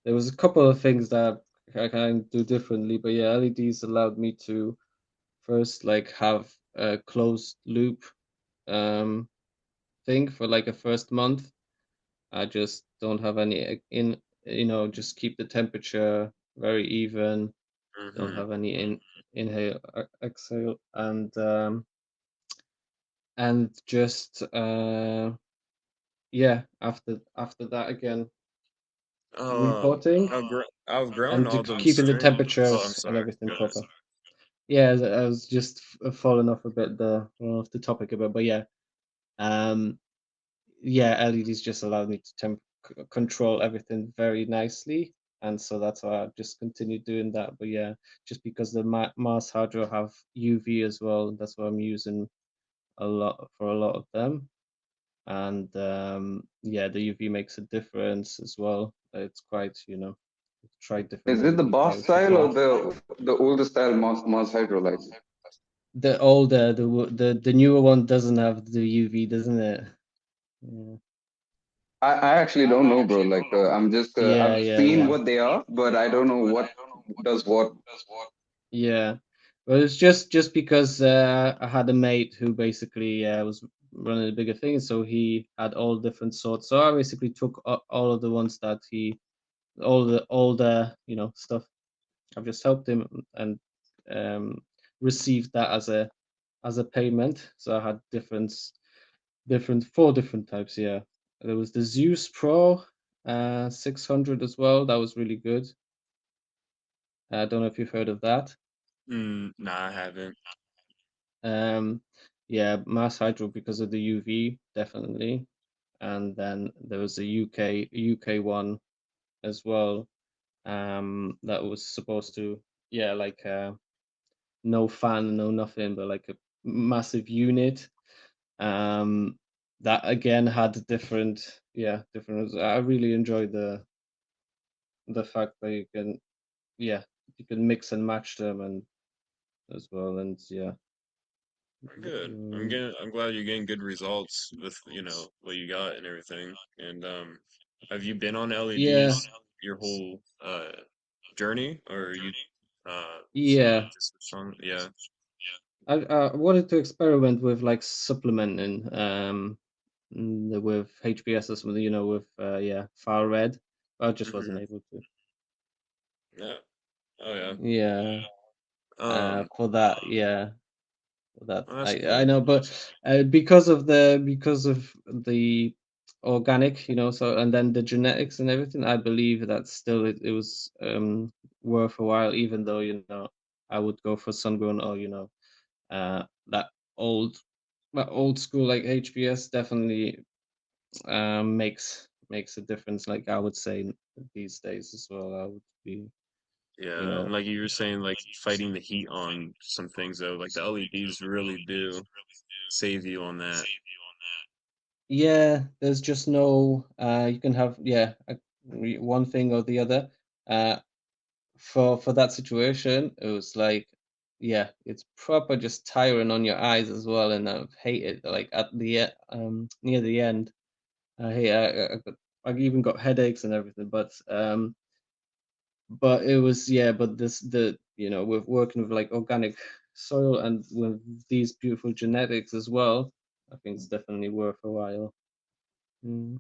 there was a couple of things that I can do differently, but yeah, LEDs allowed me to first like have a closed loop um thing for like a first month. I just don't have any just keep the temperature very even, don't Mm-hmm. have any inhale, exhale, and just yeah, after that again, Um, repotting outgrown and all them keeping the strains. Oh, I'm temperatures and sorry. everything Go ahead. proper. Yeah, I was just falling off a bit off the topic a bit, but yeah, um, yeah, LEDs just allowed me to control everything very nicely, and so that's why I just continued doing that. But yeah, just because the Mars Hydro have UV as well, that's what I'm using a lot of them, and yeah, the UV makes a difference as well. It's quite, try different Is it the UV boss colors style or before. the older style Mars Hydro lights? The older, the newer one doesn't have the UV, doesn't it? Yeah, I actually don't know, bro. Like, I'm just, yeah, I've yeah, seen yeah. what they are, but I don't know what does what. Yeah. Well, it's just because I had a mate who basically was running a bigger thing, so he had all different sorts. So I basically took all of the ones that he, all the stuff. I've just helped him and um, received that as a payment. So I had four different types. Yeah, there was the Zeus Pro 600 as well. That was really good. I don't know if you've heard of that. Nah, I haven't. Um, yeah, mass hydro because of the UV, definitely. And then there was a UK one as well. That was supposed to, yeah, like no fan, no nothing, but like a massive unit. Um, that again had different, yeah, different. I really enjoyed the fact that yeah, you can mix and match them and as well, and yeah. Good. Mm, I'm glad you're getting good results with, what you got and everything. And have you been on yeah, LEDs your whole journey, or you yeah. just switched on? Yeah. I wanted to experiment with like supplementing with HBS or something, with yeah, far red. I just wasn't Hmm. able to. Yeah. Oh yeah. Yeah, Um, for that, yeah, for that well, that's I cool. know, but because of the organic, so and then the genetics and everything, I believe that still it was worth a while, even though I would go for sun grown or that old old school like HBS definitely makes a difference. Like I would say these days as well, I would be, you Yeah, and know, like you were saying, like fighting the heat on some things though, like the LEDs really do save you on that. yeah. There's just no you can have one thing or the other. Uh, for that situation, it was like yeah, it's proper just tiring on your eyes as well, and I've hated like at the near the end. I hate I even got headaches and everything, but it was yeah, but this the with working with like organic soil and with these beautiful genetics as well, I think it's definitely worth a while. Mm.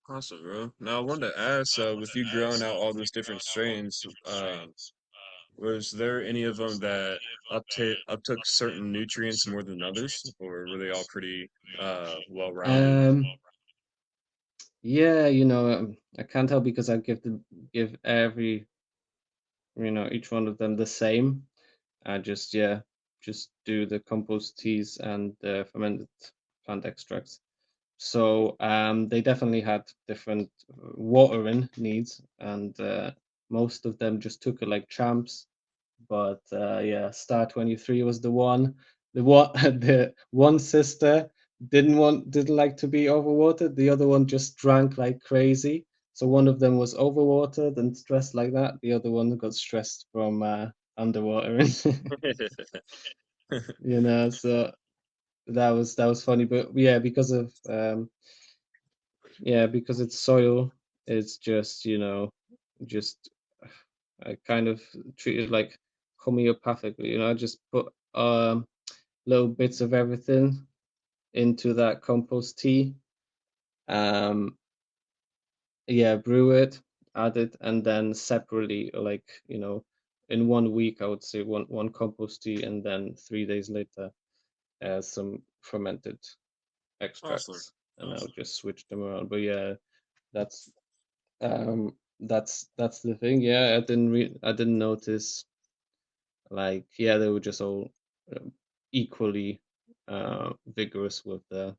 Awesome, bro. Now I wanted to ask, with you growing out all those different strains, was there any of them that uptook certain nutrients more than others, or were they all pretty well-rounded? um yeah, I can't tell because I give every each one of them the same. I just do the compost teas and fermented plant extracts. So they definitely had different watering needs, and most of them just took it like champs. But yeah, Star 23 was the one. The what the one sister didn't like to be overwatered. The other one just drank like crazy. So one of them was overwatered and stressed like that. The other one got stressed from underwatering. So that was funny. But yeah, because it's soil, it's just just I kind of treat it like homeopathically. I just put little bits of everything into that compost tea. Um, yeah, brew it, add it, and then separately, like in 1 week, I would say one compost tea, and then 3 days later, some fermented Awesome. extracts, and I would just switch them around. But yeah, that's that's the thing. Yeah, I didn't notice like yeah, they were just all uh, equally vigorous with the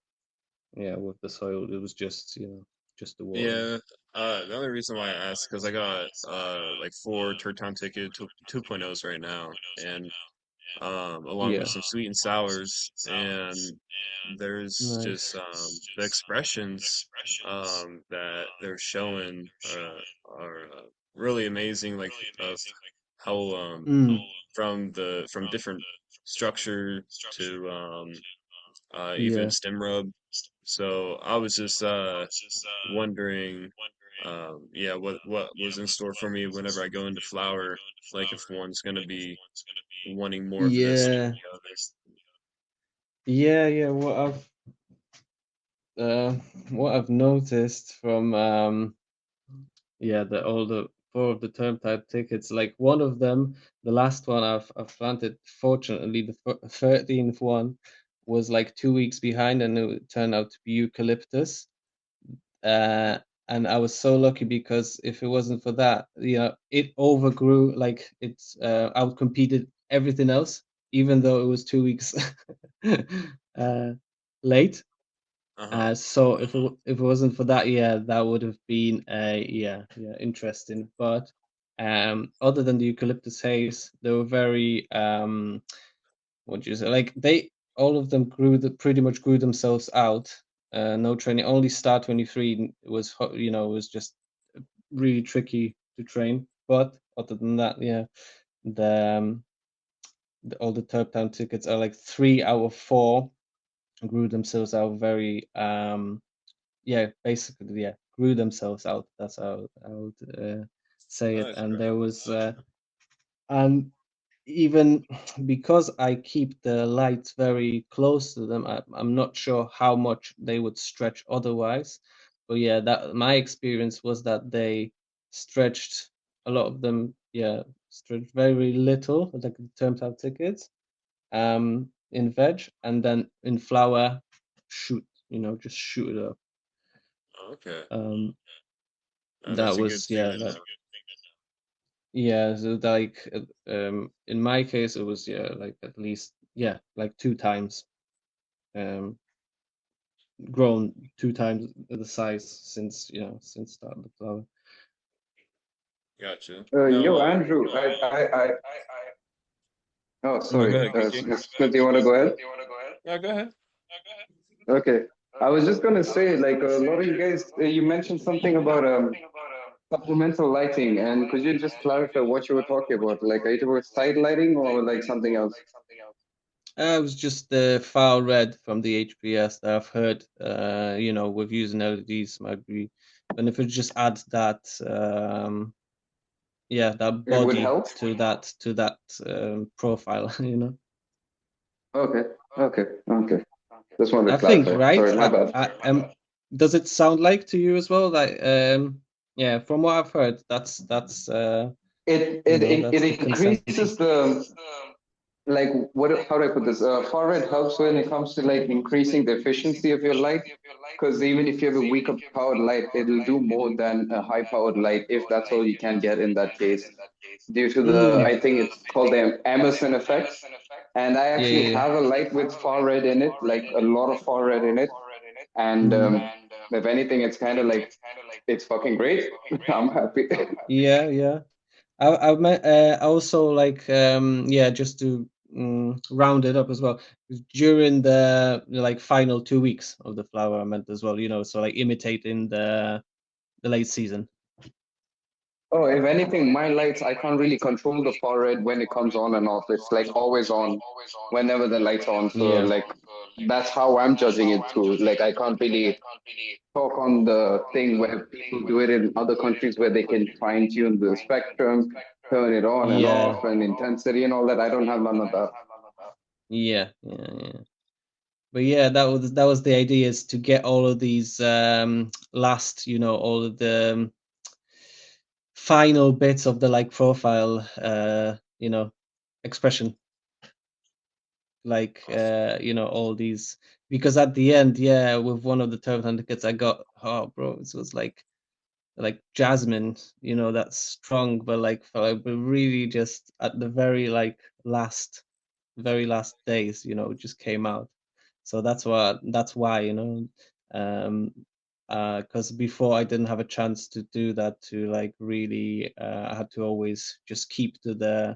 soil. It was just just the watering. Yeah. The only reason why I asked because I got like four Turton Ticket 2.0s right now, and along with Yeah, some sweet and sours, and there's nice. just the expressions that they're showing are really amazing, like of how Mm, from different structure to even yeah, stem rub. So I was just wondering, yeah, what was in store for me whenever I go into flower, like if one's gonna be wanting more of this or Yeah, the other. yeah. Uh, what I've noticed from yeah, the older four of the term type tickets. Like one of them, the last one I've planted. Fortunately, the 13th one was like 2 weeks behind, and it turned out to be eucalyptus. Uh, and I was so lucky because if it wasn't for that, it overgrew. Like it's outcompeted everything else, even though it was 2 weeks uh, late. Uh-huh. So if it wasn't for that, yeah, that would have been interesting. But other than the eucalyptus haze, they were very what do you say? Like they all of them pretty much grew themselves out. No training. Only Star 23 was was just really tricky to train. But other than that, yeah, the, all the third down tickets are like 3 out of 4 grew themselves out very yeah, basically, yeah, grew themselves out. That's how I would say it. Nice, And bro. there was, and even because I keep the lights very close to them, I'm not sure how much they would stretch otherwise. But yeah, that my experience was that they stretched a lot of them. Yeah, stretched very little, like in terms of tickets. In veg, and then in flower, shoot, just shoot it up. Okay. Um, That's That a good was thing yeah, to know. so like in my case it was yeah, like at least yeah, like 2 times um grown 2 times the size since start the flower. Gotcha. Yo, Now, Andrew, oh, no, go sorry. ahead, Kinky. Smith, you want to go ahead? Yeah, go ahead. Okay. I was just gonna say, like a lot of you guys, you mentioned something about supplemental lighting, and could you just clarify what you were talking about? Like, are you talking about side lighting or like something else? It was just the far red from the HPS that I've heard with using LEDs might be, and if it just adds that yeah, that It would body help. to that profile. Okay. Okay. Okay. Just wanted I to think, clarify. right? Sorry, my bad. Does it sound like to you as well? Like, yeah, from what I've heard, that's It that's the increases consensus. the like what how do I put this? Far red helps when it comes to like increasing the efficiency of your light. Because even if you have a weaker powered light, it'll do more than a high powered light if that's all you can get in that case. Due to the, Mm, I think it's called the Emerson effect. And I yeah, actually yeah, have a light with far red in it, like a lot of far red in it. yeah. And if anything, it's kind of like it's fucking great. I'm happy. Yeah, yeah. I also like yeah, just to round it up as well. During the like final 2 weeks of the flower, I meant as well. So like imitating the late season. Oh, if anything, my lights, I can't really control the far red when it comes on and off. It's like always on whenever the light's on. So Yeah. like that's how I'm judging it too. Like I can't really talk on the thing where people do it in other countries where they can fine tune the spectrum, turn it on and Yeah. off, and intensity and all that. I don't have none of that. Yeah, yeah, yeah. But yeah, that was the idea, is to get all of these last, all of the final bits of the like profile, expression, like all these, because at the end, yeah, with one of the turtle tickets I got, oh bro, it was like jasmine, that's strong, but like but really just at the very last days, it just came out. So that's why, um because before I didn't have a chance to do that, to like really I had to always just keep to the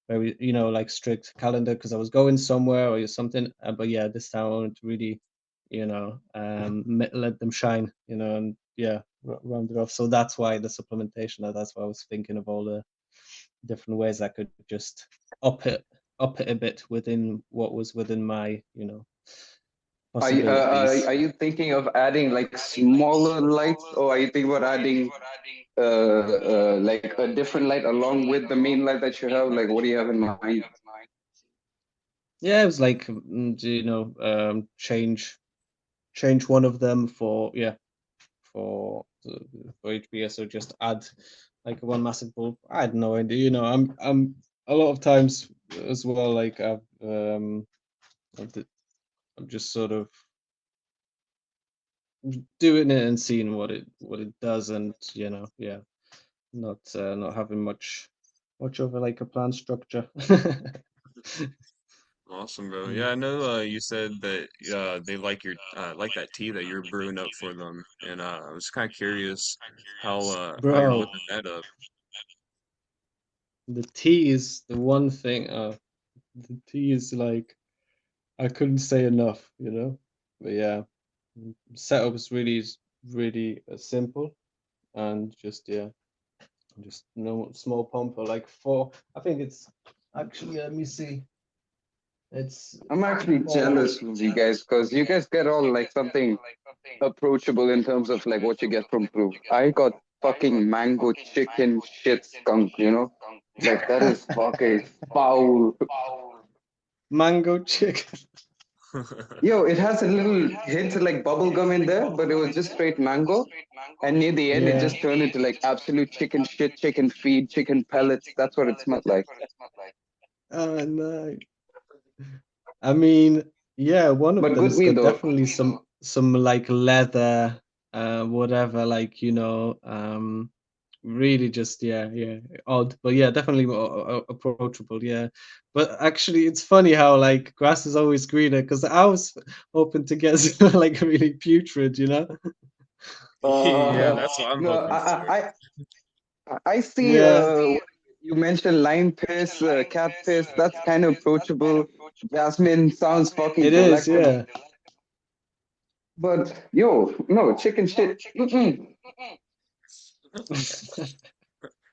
very, like strict calendar because I was going somewhere or something. But yeah, this time I wanted to really, let them shine, and yeah, round it off. So that's why the supplementation. That's why I was thinking of all the different ways I could just up it up it a bit within what was within my, possibilities. are you thinking of adding like smaller lights, or are you thinking about adding like a different light along with the main light that you have? Like, what do you have in mind? Yeah, it was like change one of them for for HBS, so just add like one massive bulb. I had no idea. I'm a lot of times as well. Like I've d- I'm just sort of doing it and seeing what it does, and yeah, not having much of like a plan structure. Awesome, bro. Yeah, Mm. I know you said that they like that tea that you're brewing up for them, and I was kind of curious how you're Bro, whipping that up. the tea is the one thing. The tea is like I couldn't say enough. But yeah, setup is really simple, and just no small pump or like four. I think it's actually, let me see. It's I'm actually four. jealous of you guys because you guys get all like something approachable in terms of like what you get from Peru. I got fucking mango chicken shit skunk. Like that is fucking foul. Mango chicken. Yo, it has a little hint of like bubble gum in there, but it was just straight mango. And near the end, it Yeah. just turned into like absolute chicken shit, chicken feed, chicken pellets. That's what it smelled like. Oh no. I mean, yeah, one of But good them's meal got though. definitely some like leather, whatever, like really just yeah, odd, but yeah, definitely more approachable, yeah. But actually, it's funny how like grass is always greener because I was hoping to get like really putrid. Yeah, Uh, that's what I'm no, hoping for. I see. Yeah, You mentioned lime piss, cat piss. That's kind of approachable. Jasmine sounds fucking it is, delectable. yeah. But yo, no, chicken shit. Mm-mm.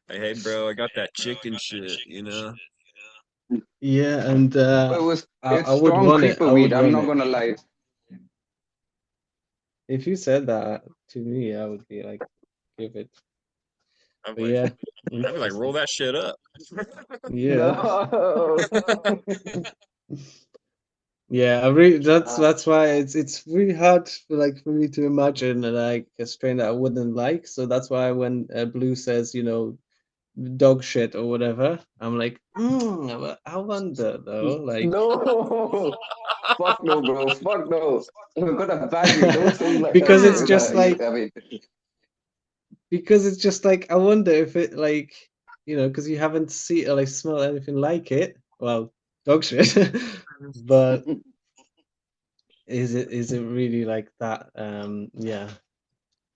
Hey, bro, I got that chicken shit, you know? Yeah, and But I it's would strong run it. creeper I would weed. I'm run not it. gonna lie. If you said that to me, I would be like, give it. I'm But like, yeah, I'd be like, roll interesting. that shit up. Yeah. No. Yeah, I really Uh, that's why it's really hard for me to imagine like a strain that I wouldn't like. So that's why when Blue says, dog shit or whatever, I'm like, I wonder though, like no. Fuck no, bro. Fuck no. We're gonna ban you. Don't say like that. because it's Hmm. just like I mean, I wonder if it like because you haven't seen or like smelled anything like it. Well, dog shit, but is it really like that? Yeah,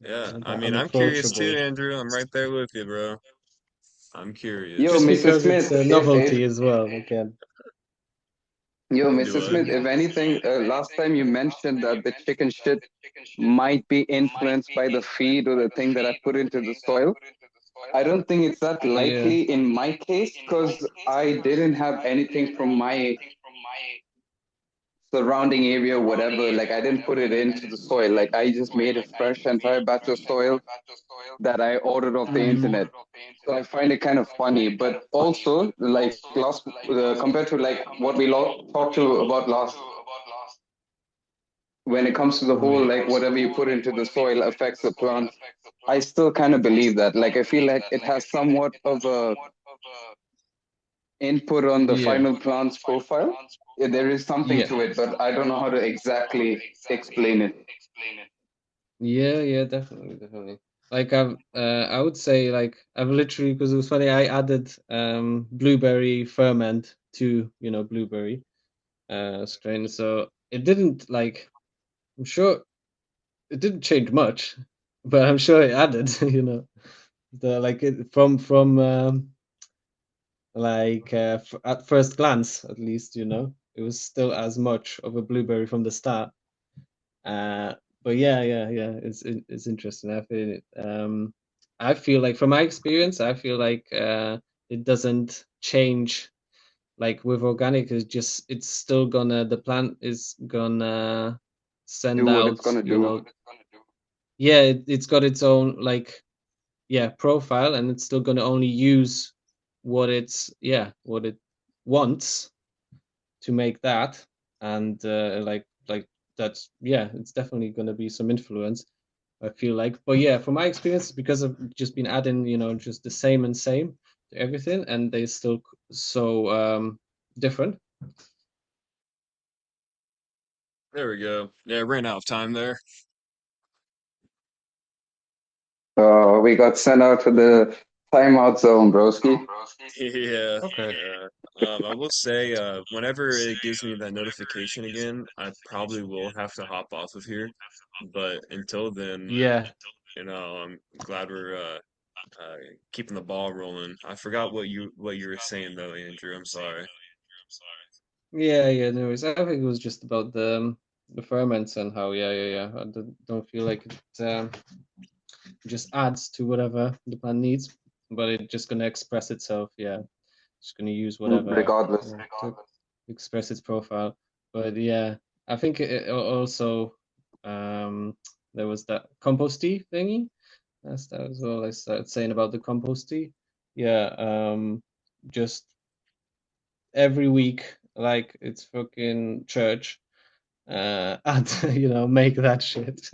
Yeah, I that mean, I'm curious unapproachable. too, Andrew. I'm right there with you, bro. I'm yo, Just curious. Mrs. because it's Smith, a if novelty as well, again. Do Mrs. what? Smith, if anything, last time you mentioned that the chicken shit might be influenced by the feed or the thing that I put into the soil. I don't think it's that Yeah. likely in my case because I didn't have anything from my surrounding area, whatever. Like I didn't put it into the soil. Like I just made a fresh entire batch of soil that I ordered off the Mm. internet. So I find it kind of funny, but also like last compared to like what we talked to about last, when it comes to the whole Mm. like whatever you put into the soil affects the plant. I still kind of believe that. Like I feel like it has somewhat of a input on the Yeah. final plant's profile. Yeah, there is something Yeah. to it, but I don't know how to exactly explain it. Yeah, definitely. Like I would say like I've literally because it was funny I added blueberry ferment to blueberry strain, so it didn't like I'm sure it didn't change much, but I'm sure it added the like it from like at first glance at least it was still as much of a blueberry from the start. uh but yeah, it's interesting. I feel like from my experience I feel like it doesn't change like with organic. It's still gonna the plant is gonna send Do what it's out, gonna do. yeah, it's got its own like profile, and it's still gonna only use what what it wants to make that, and like that's it's definitely gonna be some influence, I feel like. But yeah, from my experience, because I've just been adding, just the same and same to everything, and they still so different. There we go. Yeah, ran out of time there. We got sent out to the timeout zone, broski. Yeah, Okay. yeah. I will say, whenever it gives me that notification again, I probably will have to hop off of here. But until then, Yeah. I'm glad we're uh keeping the ball rolling. I forgot what you were saying though, Andrew. I'm sorry. Yeah, no worries. I think it was just about the ferments and how I don't feel like it just adds to whatever the plant needs, but it's just gonna express itself. Yeah, just gonna use whatever Regardless. to express its profile. But yeah, I think also um there was that compost tea thingy. That was all I started saying about the compost tea. Yeah, just every week like it's fucking church, and make that shit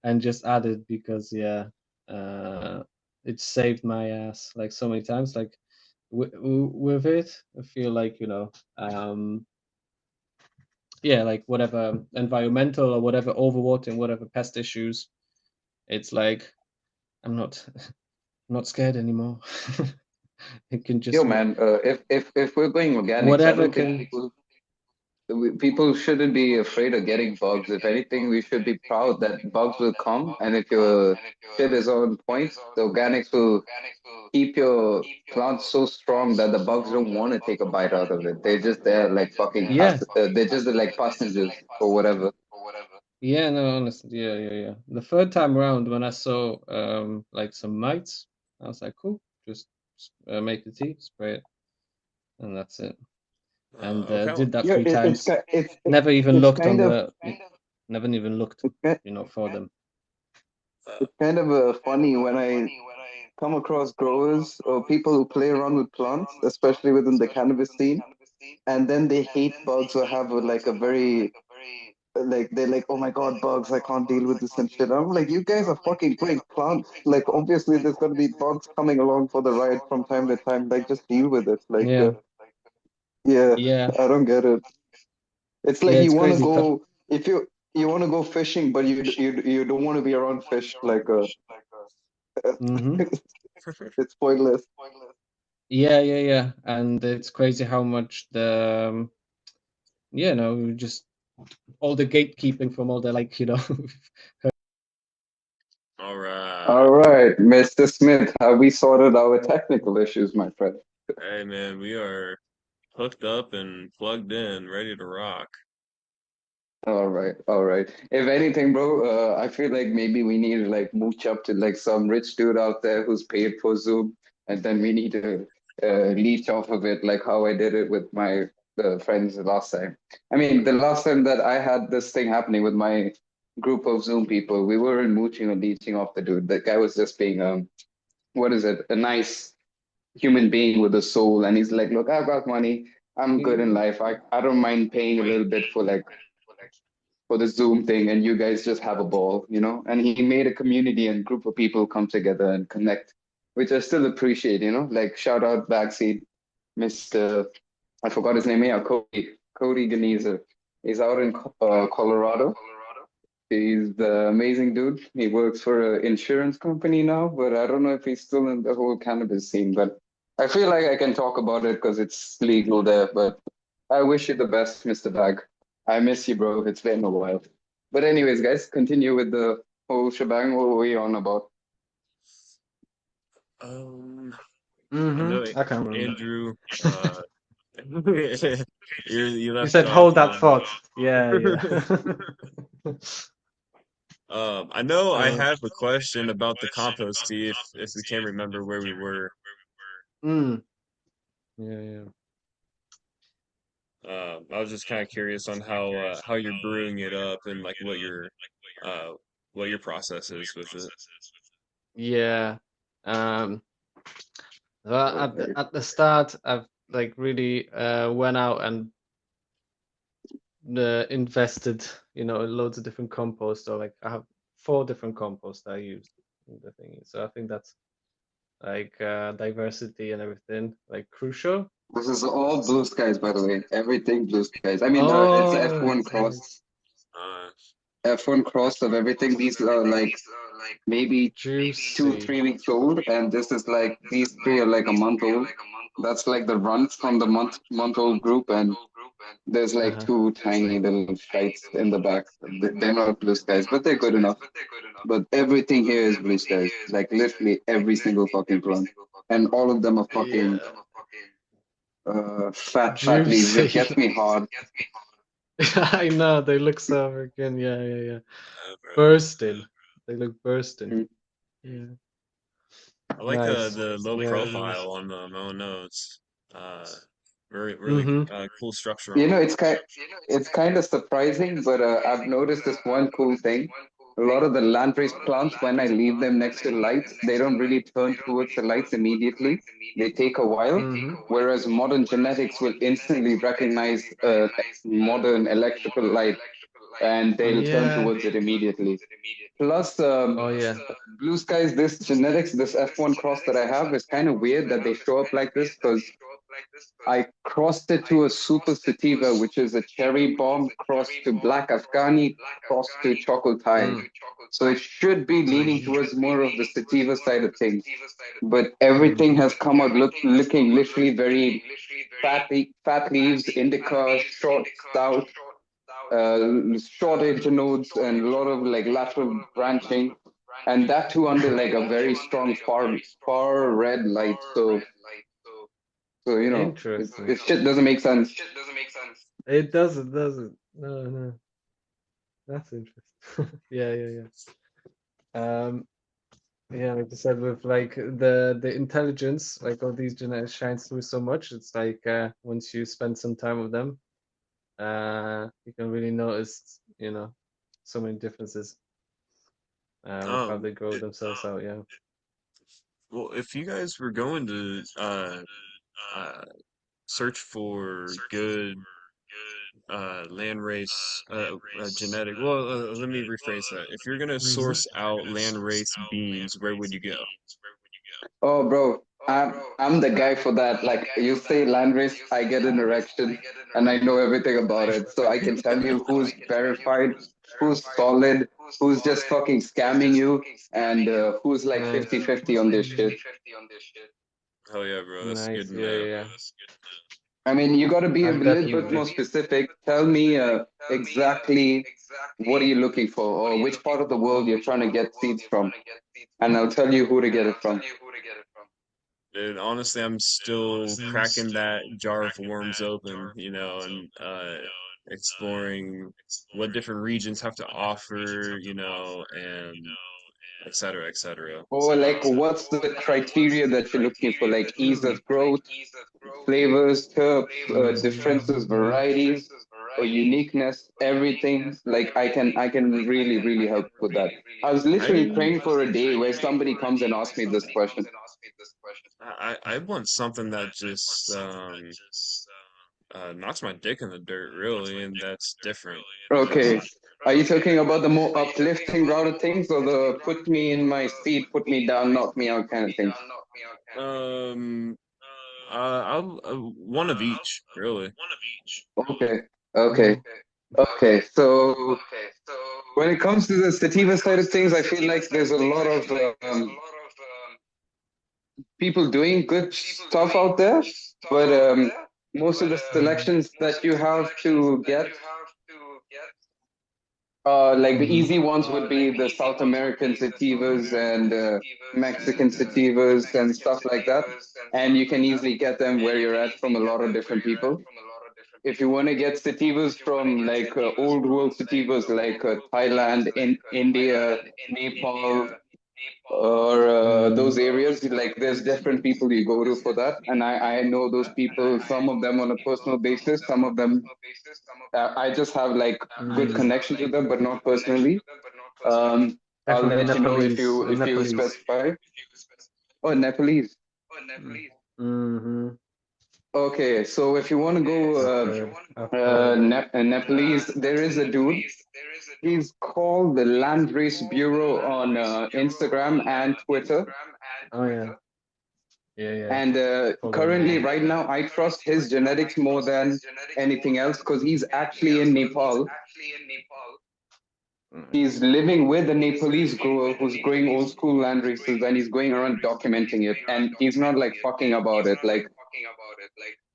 and just add it because uh it saved my ass like so many times, like with it I feel like like whatever environmental or whatever overwatering, whatever pest issues, it's like I'm not scared anymore. It can Yo, just man. If we're going organics, I whatever don't think can. people shouldn't be afraid of getting bugs. If anything, we should be proud that bugs will come, and if your shit is on point, the organics will keep your plants so strong that the bugs don't want to take a bite out of it. They're just there like fucking Yeah. they're just like passengers or whatever. Yeah, no, honestly, yeah. The third time around, when I saw like some mites, I was like, cool, just make the tea, spray it, and that's it. And Okay. did that Yeah, three times. it's Never even it's looked on kind of the, never even looked, it's kind for them. Uh, it's kind of funny when I come across growers or people who play around with plants, especially within the cannabis scene, and then they hate bugs or have like a very like they're like, oh my God, bugs, I can't deal with this and shit. I'm like, you guys are fucking great plants. Like, obviously, there's gonna be bugs coming along for the ride from time to time. Like, just deal with it. Like, Yeah, yeah, yeah, I don't get it. It's like yeah. you It's want to crazy. go if you want to go fishing, but you don't want to be around fish. Like, Mm-hmm. it's pointless. Yeah. And it's crazy how much just all the gatekeeping from all the like, all right. All right, Mr. Smith, have we sorted our technical issues, my friend? Hey man, we are hooked up and plugged in, ready to rock. All right, all right. If anything, bro, I feel like maybe we need to like mooch up to like some rich dude out there who's paid for Zoom, and then we need to leech off of it, like how I did it with my friends the last time. I mean, the last time that I had this thing happening with my group of Zoom people, we weren't mooching or leeching off the dude. The guy was just being what is it? A nice human being with a soul, and he's like, look, I've got money. I'm good in life. I don't mind paying a little bit for like for the Zoom thing, and you guys just have a ball, you know? And he made a community and group of people come together and connect, which I still appreciate, you know? Like shout out backseat, Mr. I forgot his name. Yeah, Cody Ganeser. He's out in Colorado. He's the amazing dude. He works for an insurance company now, but I don't know if he's still in the whole cannabis scene. But I feel like I can talk about it because it's legal there. But I wish you the best, Mr. Bag. I miss you, bro. It's been a while. But anyways, guys, continue with the whole shebang. What were we on about? Um, I know Mm-hmm. I can't remember. Andrew, you You left said off hold that on. thought. Yeah. I know I uh, have a question about the compost tea if we can't remember where we were. mm, yeah. I was just kind of curious on how you're brewing it up and like uh what your process is with it. Yeah. Um, well, at the start, I've like really went out and invested, loads of different compost. Or like I have 4 different composts I use in the thing. So I think that's like diversity and everything, like crucial. This is all blue skies, by the way. Everything blue skies. I mean, it's Oh, F1 nice. cross, Uh, F1 cross of everything. These are like maybe two, Juicy. 3 weeks old, and this is like these 3 are like a month old. That's like the runs from the month old group, and there's like Uh-huh. 2 tiny little fights in the back. They're not blue skies, but they're good enough. But everything here is blue skies, like literally every single fucking plant, and all of them are fucking Yeah. fat leaves. It gets Juicy. me hard. I know, they look so freaking, yeah. bro. Bursting. They look bursting. Mm. Yeah. I like Nice. the low Yeah. profile on them. Oh no, it's really Mm-hmm. cool structure You on know, them. it's kind of surprising, but I've noticed this one cool thing. A lot of the landrace plants, when I leave them next to lights, they don't really turn towards the lights immediately. They take a while, Mm-hmm. whereas modern genetics will instantly recognize a modern electrical light and they'll turn Yeah. towards it immediately. Plus, Oh yeah. blue skies, this genetics, this F1 cross that I have is kind of weird that they show up like this because I crossed it to a super sativa, which is a cherry bomb crossed to black Afghani crossed to choco Thai. Mm. So it should be leaning Mm-hmm. towards more of the sativa side of things. But Mm. everything has come out looking literally very fat leaves, indica, short, stout, short internodes, and a lot of like lateral branching. And that too under like a very strong far red light. So Interesting. it shit doesn't make sense. It doesn't. No. That's interesting. Yeah. Yeah, like I said, with like the intelligence, like all these genetics shines through so much. It's like once you spend some time with them, you can really notice, so many differences with how Um, they grow themselves out. Yeah. well, if you guys were going to uh search for good land race genetic, well, let me rephrase that. If you're gonna Hmm. source out land race beans, where would you go? Oh, bro, I'm the guy for that. Like you say, landrace, I get an erection, and I know everything about it, so I can tell you who's verified, who's solid, who's just fucking scamming you, and who's like Nice. 50-50 on this shit. Hell yeah, bro. That's good Nice. to Yeah, know. yeah. I mean, you got to be a I'm little bit definitely. more specific. Tell me exactly what are you looking for, or which part of the world you're trying to get seeds from, and I'll tell you who to get it from. Dude, honestly, I'm still Mm. cracking that jar of worms open, and exploring what different regions have to offer, and et cetera, et cetera. Or like, what's the criteria that you're looking for? Like ease of growth, flavors, terps, differences, varieties, or uniqueness, everything. Like I can really help with that. I was literally I praying for a day where somebody comes and asks me this question. I want something that just knocks my dick in the dirt, really, and that's different. Okay. Are you talking about the more uplifting route of things or the put me in my seat, put me down, knock me out kind of things? Um, I'll one of each, really. Okay. Mm. Okay. Okay. So when it comes to the sativa side of things, I feel like there's a lot of people doing good stuff out there, but most of the Mm. selections that you have to get, like the Mm-hmm. easy ones would be the South American sativas and Mexican sativas and stuff like that. And you can easily get them where you're at from a lot of different people. If you want to get sativas from like old world sativas like Thailand, in India, Nepal, or those Mm. areas. Like there's different people you go to for that, and I know those people. Some of them on a personal basis. Some of them I just have like good Mm. connections with them, but not personally. Um, I'll Definitely let you know Nepalese. if you Nepalese. specify. Oh, Nepalese. Mm-hmm. Okay, so if you want to I've go heard. I've heard. Nepalese, there is a dude. He's called the Land Race Bureau on Instagram and Twitter. Oh yeah. Yeah, yeah. And Follow him currently, there. right now, I trust his genetics more than anything else because he's actually in Nepal. Mm. He's living with a Nepalese grower who's growing old school land races, and he's going around documenting it. And he's not like fucking about it. Like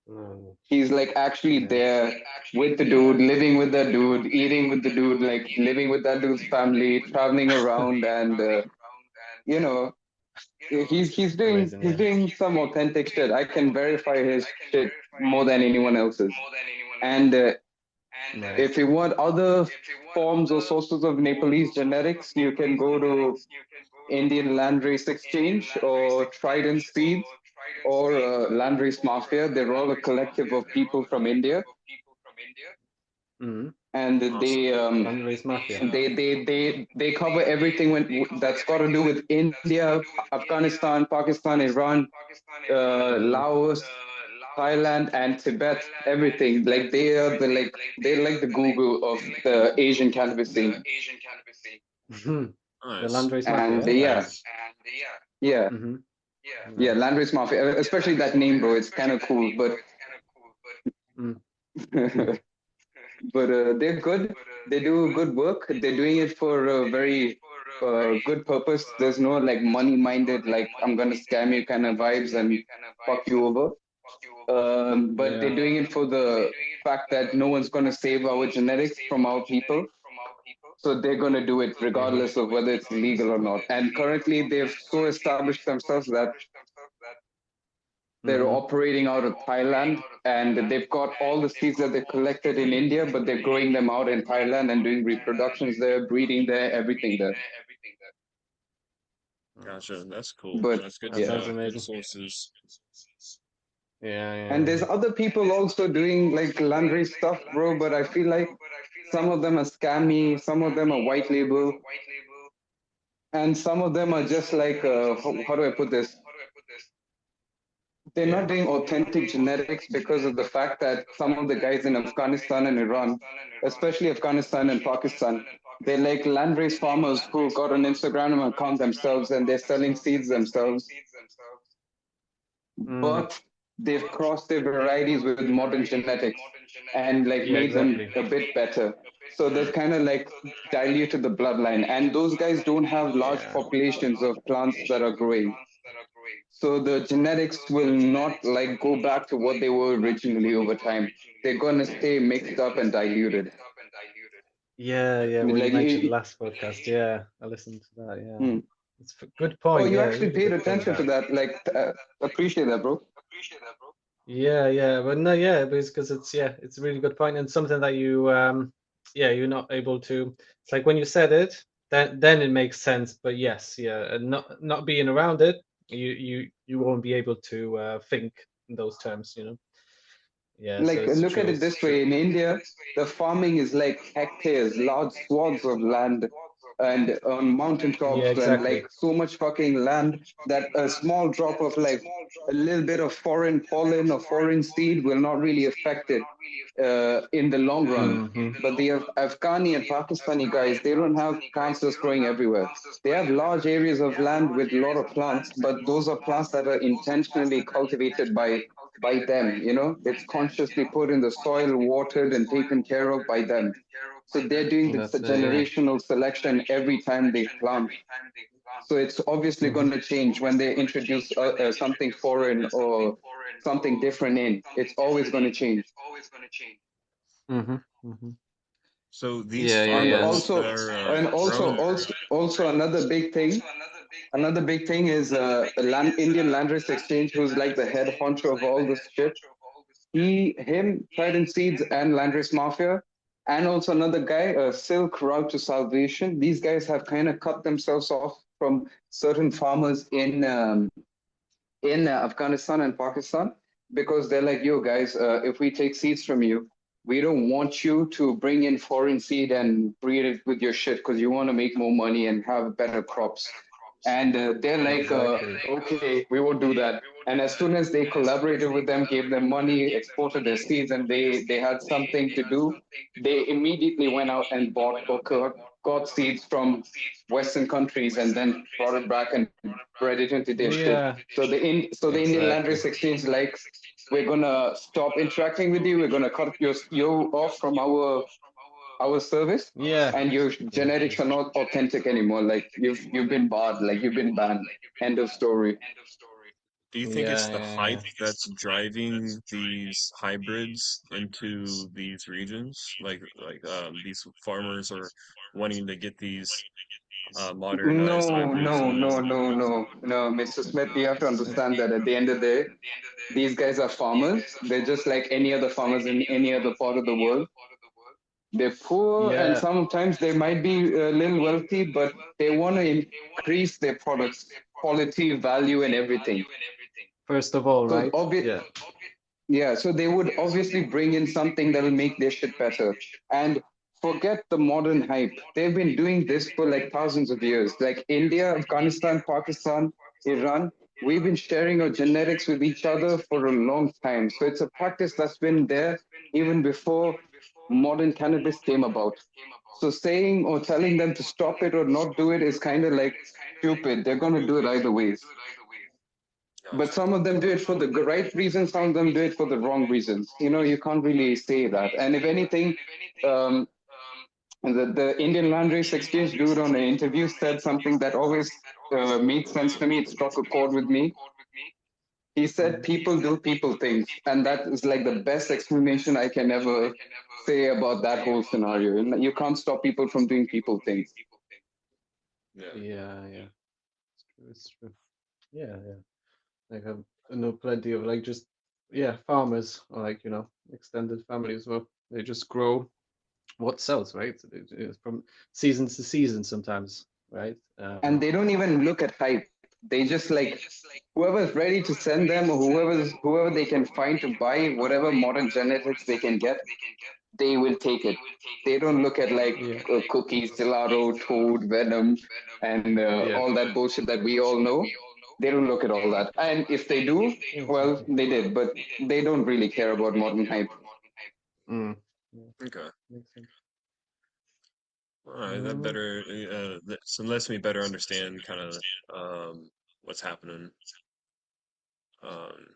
No. he's like actually Nice. there with the dude, living with the dude, eating with the dude, like living with that dude's family, traveling around, and you know, Amazing, he's yeah. doing some authentic shit. I can verify his shit more than anyone else's. And if Nice. you want other forms or sources of Nepalese genetics, you can go to Indian Landrace Exchange or Trident Seeds or Landrace Mafia. They're all a collective of people from India, Mm-hmm. and Awesome. Fundraise Mafia. they cover everything that's got to do with India, Afghanistan, Pakistan, Iran, Mm-hmm. Laos, Thailand, and Tibet. Everything like they are the like they're like the Google of the Asian cannabis scene. The Nice. Landrace And Mafia. yeah, Nice. yeah, Mm-hmm. yeah, Nice. Landrace Mafia, especially that name, bro. It's kind of cool, but Mm. but they're good. They do good work. They're doing it for a very good purpose. There's no like money-minded, like I'm gonna scam you kind of vibes and fuck you over. But Yeah. they're doing it for the fact that no one's gonna save our genetics from our people. So they're gonna do it Mm-hmm. regardless of whether it's legal or not. And currently, they've so established themselves that they're Mm-hmm. operating out of Thailand, and they've got all the seeds that they collected in India, but they're growing them out in Thailand and doing reproductions there, breeding there, everything there. Gotcha. That's cool. But That's good That to yeah, sounds know. Good amazing. sources. Yeah, and yeah, there's yeah. other people also doing like landrace stuff, bro. But I feel like some of them are scammy, some of them are white label, and some of them are just like how do I put this? They're Yeah. not doing authentic genetics because of the fact that some of the guys in Afghanistan and Iran, especially Afghanistan and Pakistan, they're like landrace farmers who got an Instagram account themselves and they're selling seeds themselves, Mm. but they've crossed their varieties with modern genetics and like Yeah, made them exactly. a bit better. So they've kind of like diluted the bloodline. And those guys don't have large Yeah. populations of plants that are growing. So the genetics will not like go back to what they were originally over time. They're gonna stay mixed up and diluted. Yeah, yeah, what you Like, mentioned last podcast. Yeah, I listened to that. Yeah. hmm. It's a good Oh, point. you Yeah, actually really paid good point attention to that. that. Like, appreciate that, bro. Yeah, yeah, but no, yeah, because it's yeah, it's a really good point and something that you yeah, you're not able to. It's like when you said it, then it makes sense. But yes, yeah, and not being around it, you won't be able to think in those terms, you know. Yeah, so Like, it's look at true, it it's this true. way: in India, the farming is like hectares, large swaths of land, and on Yeah, mountaintops, and exactly. like so much fucking land that a small drop of like a little bit of foreign pollen or foreign seed will not really affect it in the long run. Hmm. But the Afghani and Pakistani guys, they don't have plants just growing everywhere. They have large areas of land with a lot of plants, but those are plants that are intentionally cultivated by them. You know, it's consciously put in the soil, watered, and taken care of by them. So they're doing the That's it, yeah. generational selection every time they plant. So it's obviously Hmm. going to change when they introduce something foreign or something different in. It's always going to change. Hmm. Hmm. So these Yeah, yeah, And yeah. farmers that also, are and also, growing. also, also another big thing is Indian Landrace Exchange, who's like the head honcho of all this shit. Trident Seeds and Landrace Mafia, and also another guy, Silk Route to Salvation. These guys have kind of cut themselves off from certain farmers in Afghanistan and Pakistan, because they're like, yo, guys, if we take seeds from you, we don't want you to bring in foreign seed and breed it with your shit because you want to make more money and have better crops. And they're like, Exactly. okay, we won't do that. And as soon as they collaborated with them, gave them money, exported their seeds, and they had something to do, they immediately went out and bought or got seeds from Western countries and then brought it back and bred it into their shit. Yeah, So the Indian exactly. Landrace Exchange, like, we're gonna stop interacting with you. We're gonna cut you off from our service, Yeah, and your yeah, genetics are not authentic anymore. Like you've been barred, like you've been banned. End of story. Do you think it's yeah, the yeah, hype yeah. that's driving these hybrids into these regions? These farmers are wanting to get these modernized No, hybrids no, in no, there. no, no, no, Mr. Smith. You have to understand that at the end of the day, these guys are farmers. They're just like any other farmers in any other part of the world. They're poor, and Yeah, sometimes they might be a little wealthy, but they want to increase their products quality, value, and everything. first of all, So right? Yeah. yeah, so they would obviously bring in something that'll make their shit better. And forget the modern hype. They've been doing this for like thousands of years. Like India, Afghanistan, Pakistan, Iran, we've been sharing our genetics with each other for a long time. So it's a practice that's been there even before modern cannabis came about. So saying or telling them to stop it or not do it is kind of like stupid. They're going to do it either ways. But Gotcha. some of them do it for the right reasons, some of them do it for the wrong reasons. You can't really say that. And if anything, um, the Indian Land Race Exchange dude on an interview said something that always made sense to me. It struck a chord with me. He said, Mm. people do people things. And that is like the best explanation I can ever say about that whole scenario. And you can't stop people from doing people things. Yeah. Yeah, yeah. It's true. It's true. Yeah, yeah. Like I know plenty of like just yeah farmers or like extended family as well. They just grow what sells, right? It's from season to season sometimes, right? And they don't even look at hype. They just like whoever's ready to send them or whoever they can find to buy whatever modern genetics they can get, they will take it. They don't look at like Yeah, cookies, gelato, toad, venom, and yeah, all that bullshit that we all know. They don't look at all that. And if they do, well, exactly. they did, but they don't really care about modern hype. Mm. Yeah, Okay. makes sense. All right. That Mm. better so lets me better understand kind of what's happening. Um,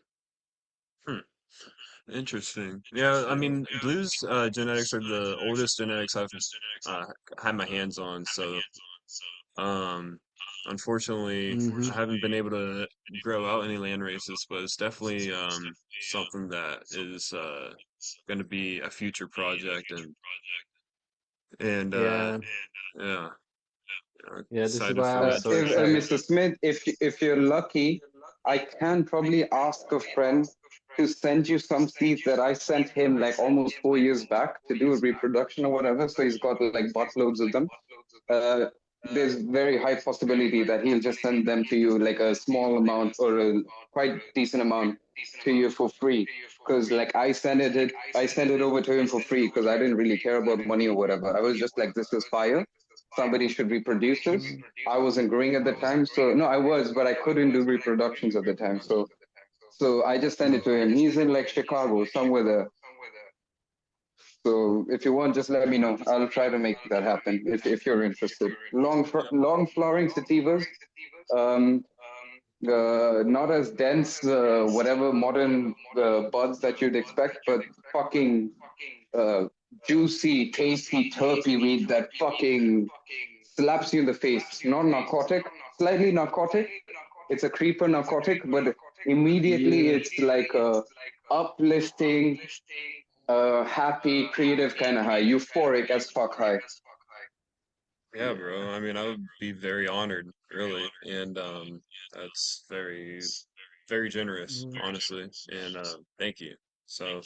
hmm. Interesting. Yeah, I mean, blues genetics are the oldest genetics I've uh, had my hands on. So, um, unfortunately, Hmm. I haven't been able to grow out any land races, but it's definitely something that is going to be a future project, and Yeah, yeah, yeah. This is excited why for I'm that so to. If excited. Mr. Smith, if you're lucky, I can probably ask a friend to send you some seeds that I sent him like almost 4 years back to do a reproduction or whatever. So he's got like buttloads of them. Uh, there's very high possibility that he'll just send them to you like a small amount or a quite decent amount to you for free. Because like I sent it over to him for free because I didn't really care about money or whatever. I was just like, this is fire. Somebody should reproduce this. Mm. I wasn't growing at the time, so no, I was, but I couldn't do reproductions at the time. So I just sent it Mm. to him. He's in like Chicago, somewhere there. So if you want, just let me know. I'll try to make that happen if you're interested. Long flowering sativas, um, not as dense, whatever modern buds that you'd expect, but fucking uh, juicy, tasty, terpy weed that fucking slaps you in the face. Not narcotic, slightly narcotic. It's a creeper narcotic, but immediately Yeah. it's like a uplifting, happy, creative kind of high, euphoric as fuck high. Yeah, bro. I mean, I would be very honored, really, and that's very generous, Mm. honestly, and thank you. So,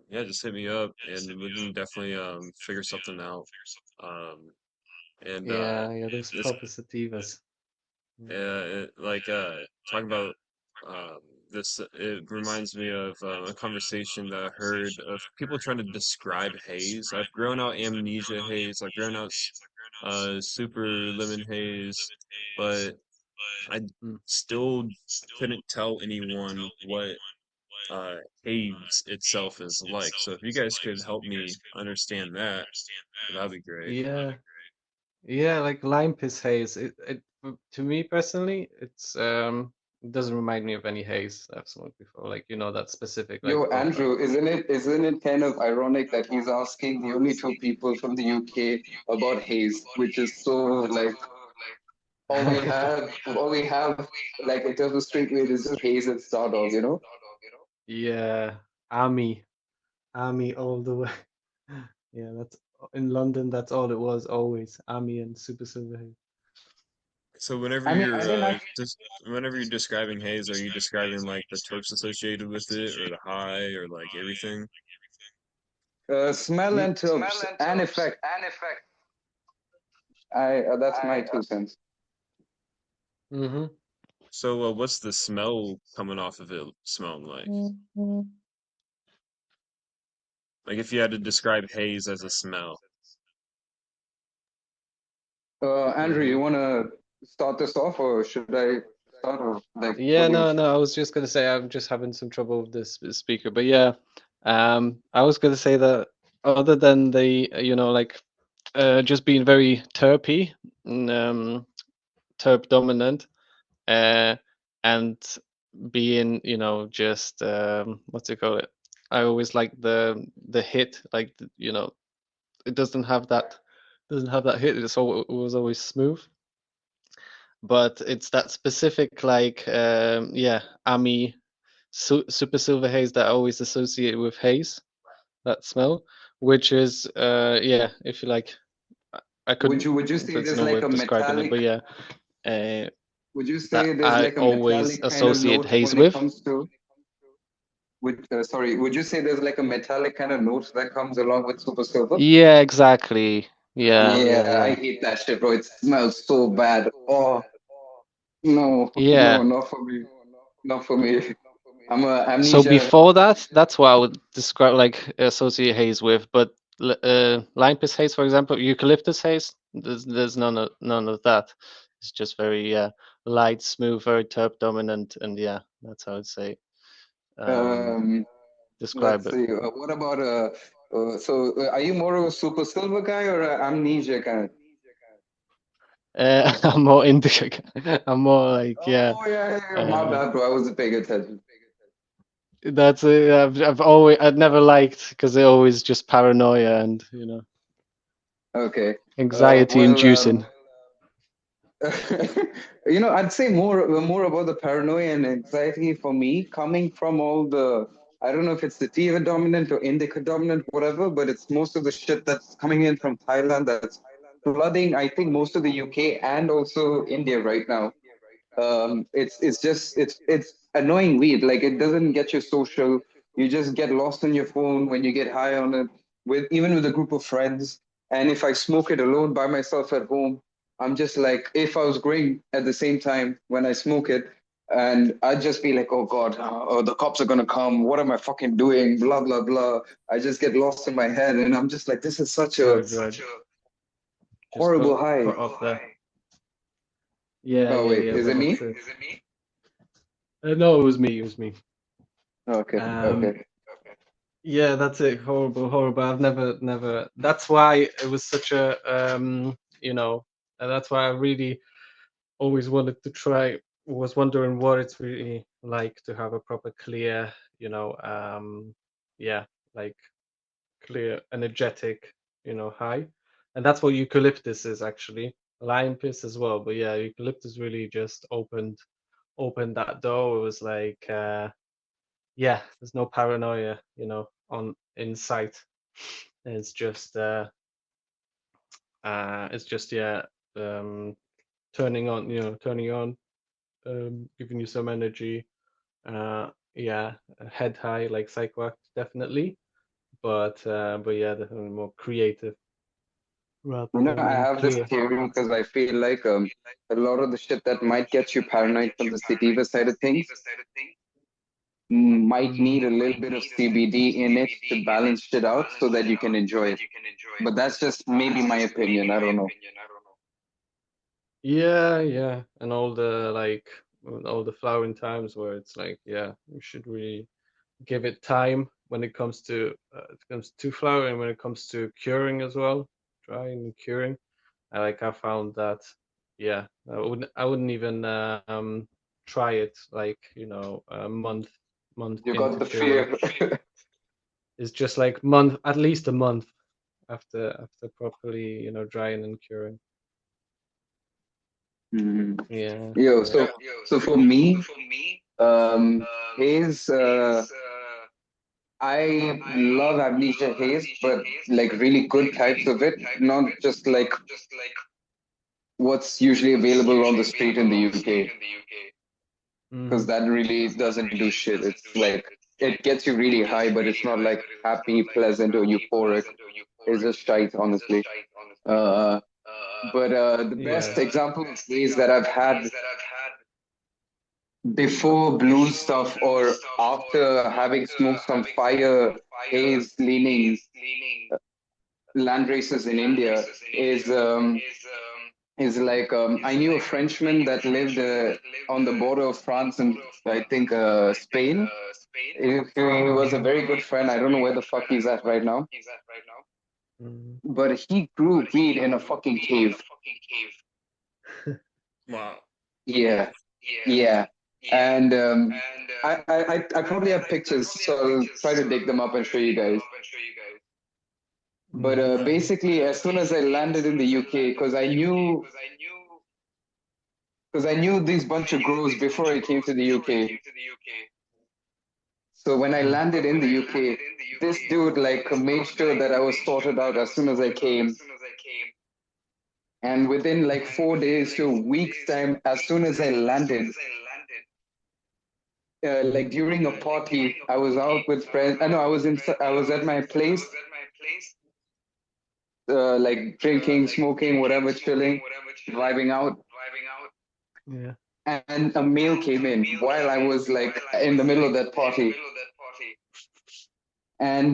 yeah, just hit me up, and we can definitely figure something out. Um, and Yeah, those this proper sativas. Mm. like talking about um this, it reminds me of a conversation that I heard of people trying to describe haze. I've grown out amnesia haze, I've grown out super lemon haze, but I Mm. still couldn't tell anyone what haze itself is like. So if you guys could help me understand that, that'd be great. Yeah, yeah, like lime piss haze. To me personally, it doesn't remind me of any haze I've smoked before. Like that specific like Yo, proper. Andrew, isn't it kind of ironic that he's asking the only two people from the UK about haze, which is so like all we have like in terms of street weed is just haze and Stardog, you know? Yeah, army all the way. Yeah, that's in London. That's all it was always army and super silver haze. So I mean, whenever you're describing haze, are you describing like the terps associated with it, or the high, or like everything? smell Ye- and terps and effect. I That's my 2 cents. Mm-hmm. So what's the smell coming off of it smelling like? Like if you had to describe haze as a smell. Andrew, you Mm-hmm. wanna start this off, or should I start? Or like, what Yeah, do you? no. I was just gonna say I'm just having some trouble with this speaker, but yeah, I was gonna say that other than the like just being very terpy, terp dominant, uh, and being just what's it called? I always like the hit, like it doesn't have that hit. It was always smooth, but it's that specific like yeah, Ami super silver haze that I always associate with haze, that smell, which is yeah, if you like, I couldn't. Would you say There's there's no way like of a describing it, metallic? but yeah, uh, Would you that say there's I like a always metallic kind of associate note haze when it with. comes to? Would you say there's like a metallic kind of note that comes along with Super Silver? Yeah, exactly. Yeah, yeah, Yeah, I yeah. hate that shit, bro. It smells so bad. Oh no, no, Yeah. not for me. Not for me. I'm a So amnesia. before that, that's what I would describe like associate haze with. But lime piss haze, for example, eucalyptus haze, there's none of that. It's just very light, smooth, very terp dominant, and yeah, that's how I'd say Um, describe let's it. see. What about are you more of a Super Silver guy or a amnesia guy? I'm more indica. I'm more like yeah. Oh yeah, yeah, yeah. My Uh, bad, bro. I wasn't paying attention. that's it. I'd never liked because they're always just paranoia and Okay. anxiety Well, inducing. I'd say more about the paranoia and anxiety for me coming from all the, I don't know if it's sativa dominant or indica dominant, whatever, but it's most of the shit that's coming in from Thailand that's flooding, I think, most of the UK and also India right now. It's annoying weed. Like it doesn't get you social. You just get lost on your phone when you get high on it, with even with a group of friends. And if I smoke it alone by myself at home, I'm just like, if I was growing at the same time when I smoke it, and I'd just be like, oh God, oh, the cops are gonna come. What am I fucking doing? Blah blah blah. I just get lost in my head, and I'm just like, this is such a Right, right. Just horrible high. cut off there. Yeah, Oh yeah, wait, yeah. is it That's me? it. No, it was me. It was me. Okay, Um, okay. yeah, that's it. Horrible, horrible. I've never. That's why it was such a and that's why I really always wanted to try. Was wondering what it's really like to have a proper clear, yeah, like clear, energetic, high. And that's what eucalyptus is actually. Lime piss as well, but yeah, eucalyptus really just opened that door. It was like, yeah, there's no paranoia, on in sight. It's just yeah, um, turning on, giving you some energy. Yeah, head high like psychoact definitely, but yeah, definitely more creative. rather You know, I than have this clear. theory because I feel like a lot of the shit that might get you paranoid from the sativa side of things might Mm. need a little bit of CBD in it to balance shit out so that you can enjoy it. But that's just maybe my opinion. I don't know. Yeah, and all the flowering times where it's like, yeah, you should really give it time when it comes to flowering, when it comes to curing as well, drying and curing. I found that, yeah, I wouldn't even try it like, a month You got into the curing. fear. It's just like month, at least a month after properly, drying and curing. Mhm. Yeah, Yo, yeah. so for me, haze, I love amnesia haze, but like really good types of it, not just like what's usually available on the street in the UK, because Hmm. that really doesn't do shit. It's like it gets you really high, but it's not like happy, pleasant, or euphoric. It's just shite, honestly. Uh, but the Yeah. best example of haze that I've had before blues stuff or after having smoked some fire haze leaning land races in India is like I knew a Frenchman that lived on the border of France and I think Spain. He was a very good friend. I don't know where the fuck he's at right now, Mm. but he grew weed in a fucking cave. Wow. Yeah, yeah. And I probably have pictures, so I'll try to dig them up and show you guys. But Mhm. basically, as soon as I landed in the UK, because I knew these bunch of grows before I came to the UK. So when I Mm. landed in the UK, this dude like made sure that I was sorted out as soon as I came. And within like 4 days to a week's time, as soon as I landed, like during a party, I was out with friends. I know I was at my place, like drinking, smoking, whatever, chilling, vibing out. Yeah. And a male came in while I was like in the middle of that party. And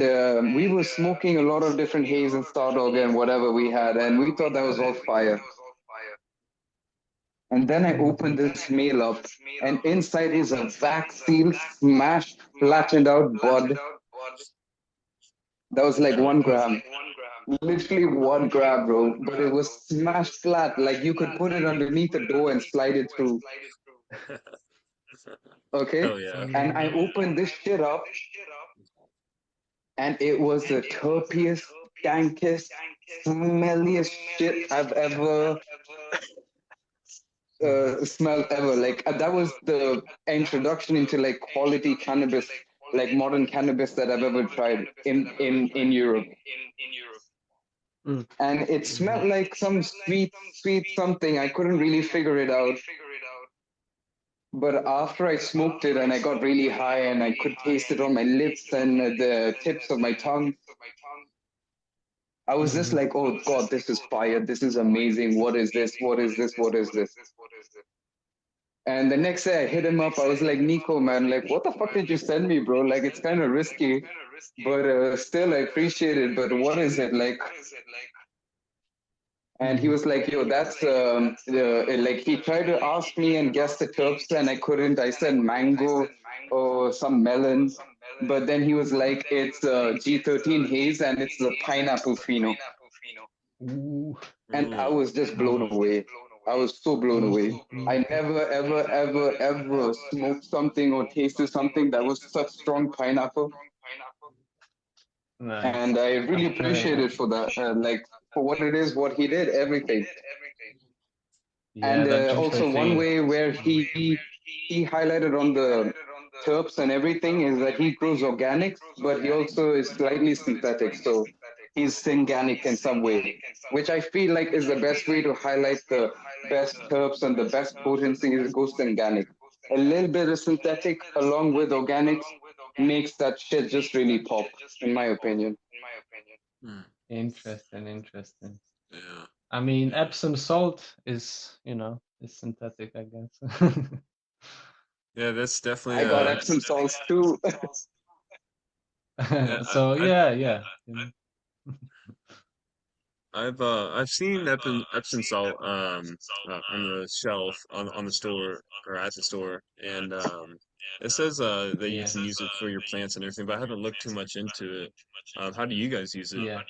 we were smoking a lot of different haze and Stardog and whatever we had, and we thought that was all fire. And then I Mm. opened this mail up, and inside is a vac-sealed, smashed, flattened out bud that was like 1 gram. Literally 1 gram, bro. But it was smashed flat. Like you could put it underneath the door and slide it through. Okay? Hell yeah. And I opened this shit up, and it was the terpiest, dankest, smelliest shit I've ever smelled ever. Like that was the introduction into like quality cannabis, like modern cannabis that I've ever tried in Europe. Mm. And it smelled like some sweet something. I couldn't really figure it out. But after I smoked it and I got really high and I could taste it on my lips and the tips of my tongue, I was just Mhm. like, oh God, this is fire. This is amazing. What is this? What is this? What is this? And the next day I hit him up. I was like, Nico, man, like, what the fuck did you send me, bro? Like, it's kind of risky, but still, I appreciate it. But what is it? Like, and he Mhm. was like, yo, that's like he tried to ask me and guess the terps, and I couldn't. I said mango or some melon, but then he was like, it's G13 haze and it's the pineapple pheno, Ooh. and I Ooh. was just blown Mm. away. I was so blown away. Mm. I never, ever, ever, ever smoked something or tasted something that was such strong pineapple, Nice. and I really appreciate it for that. Like for what it is, what he did, everything. Yeah, And that also one G13. way where he highlighted on the terps and everything is that he grows organics, but he also is slightly synthetic. So he's synganic in some way, which I feel like is the best way to highlight the best terps and the best potency is go synganic. A little bit of synthetic along with organics makes that shit just really pop, in my opinion. Hmm. Interesting. Yeah. I mean, Epsom salt is, is synthetic, I guess. Yeah, that's definitely I got Epsom salts too. yeah, So yeah. I've seen Epsom salt on the shelf on the store or at the store, and it says that you Yeah. can use it for your plants and everything, but I haven't looked too much into it. How do you guys use it? Yeah.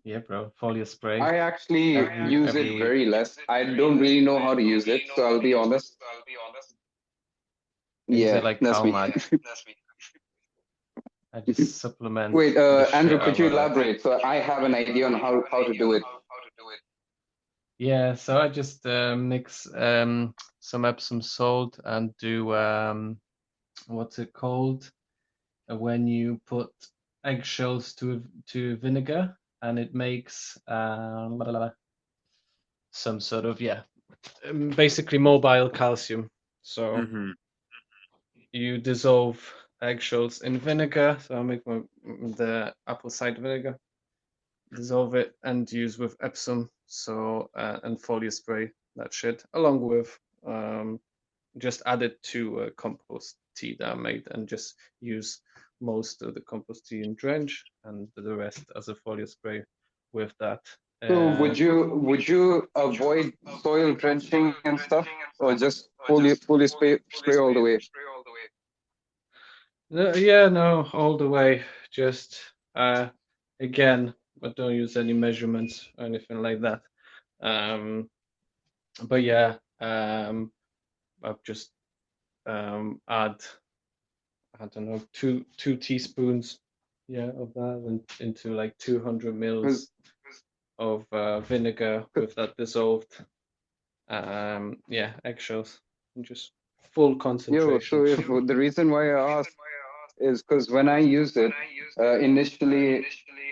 Yeah, bro. Foliar spray. I actually use it Every very less. I don't really know how to use it, so I'll be honest. Is it Yeah, like that's how me. much? I just supplement Wait, the shit Andrew, could out you of it. elaborate? So I have an idea on how to do it. Yeah, so I just mix some Epsom salt and do what's it called? When you put eggshells to vinegar and it makes some sort of basically mobile calcium. So Mm-hmm. you dissolve eggshells in vinegar. So I make the apple cider vinegar, dissolve it, and use with Epsom. So and foliar spray that shit along with just add it to a compost tea that I made and just use most of the compost tea in drench and the rest as a foliar spray with that. So Uh, would you avoid soil drenching and stuff, or just fully spray all the way? no, yeah, no, all the way. Just again, I don't use any measurements or anything like that. Um, but yeah, I've just add I don't know two teaspoons, yeah, of that and into like 200 'Cause- mils of vinegar with that dissolved eggshells and just full Yo, concentration. so if the reason why I asked is because when I used it, initially,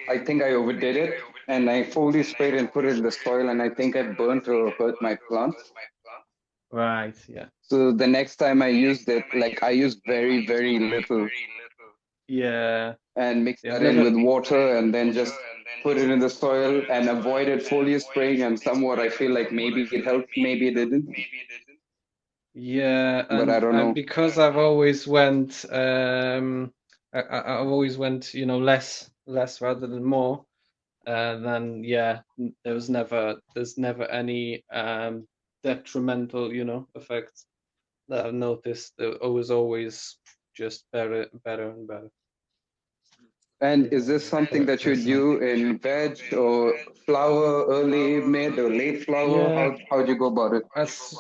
I think I overdid it and I fully sprayed and put it in the soil, and I think I burnt or hurt my plants. Right, yeah. So the next time I used it, like I used very, very little Yeah. and mixed See, I've that in never. with water and then just put it in the soil and avoided foliar spraying. And somewhat I feel like maybe it helped, maybe it didn't, Yeah, but I don't and know. because I've always went I've always went, less rather than more. Then yeah, there's never any detrimental, effects that I've noticed. It was always just better and better. And is Yeah, this something that you personally. do in veg or flower, early, mid, or late flower? Yeah, How'd you go about it? as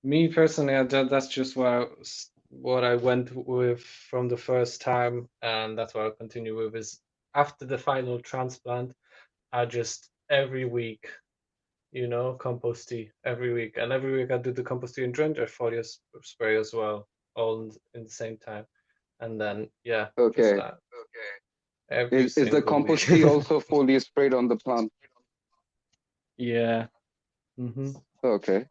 me personally, that's just what I went with from the first time, and that's what I'll continue with. Is after the final transplant, I just every week, compost tea every week, and every week I do the compost tea and drench foliar spray as well, all in the same time, and then yeah, just Okay. that every Is the single week. compost tea also fully sprayed on the plant? Yeah. hmm Okay.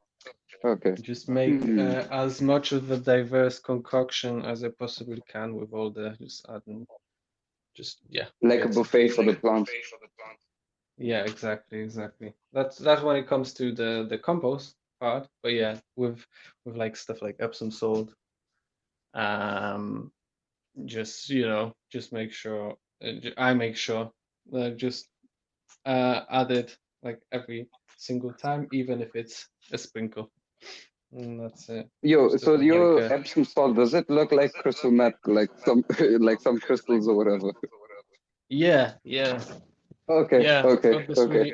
Okay. Just make Hmm. as much of a diverse concoction as I possibly can with all the just adding, just yeah, Like a bits. buffet for the plants. Yeah, exactly. That's when it comes to the compost part. But yeah, with like stuff like Epsom salt, um, just make sure I make sure that just add it like every single time, even if it's a sprinkle. And that's it. Yo, Just so doesn't like your Epsom salt, does it look like crystal meth, like some like some crystals or whatever? yeah. Okay, Yeah, I've okay, got this okay. really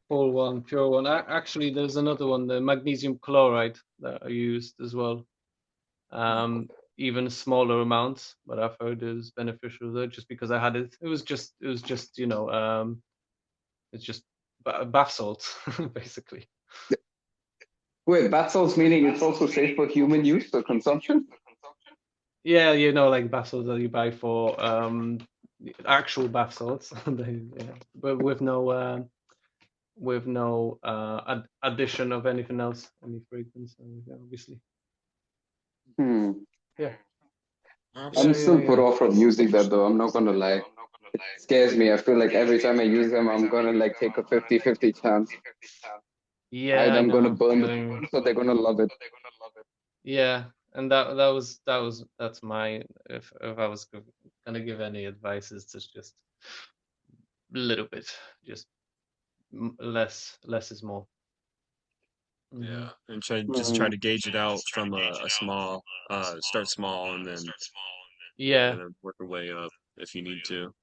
full one, pure one. Actually, there's another one, the magnesium chloride that I used as well. Um, Even smaller amounts, but I've heard is beneficial though, just because I had it. It was just it's just bath salts basically. Wait, bath salts meaning it's also safe for human use or consumption? Yeah, like bath salts that you buy for actual bath salts, yeah, but with no addition of anything else, any fragrance, yeah, obviously. Hmm. Yeah, Awesome. I'm still put yeah. off from using that though, I'm not gonna lie. it scares me. I feel like every time I use them, I'm gonna like take a 50-50 chance. Yeah, Either I I'm gonna know. burn I the know what you mean. plants or they're gonna love it. Yeah, and that's my if I was gonna give any advice is to just a little bit, just less is more. Yeah, Hmm. and try Mm. to gauge it out from a small start small Yeah, and then work your way up if you need to.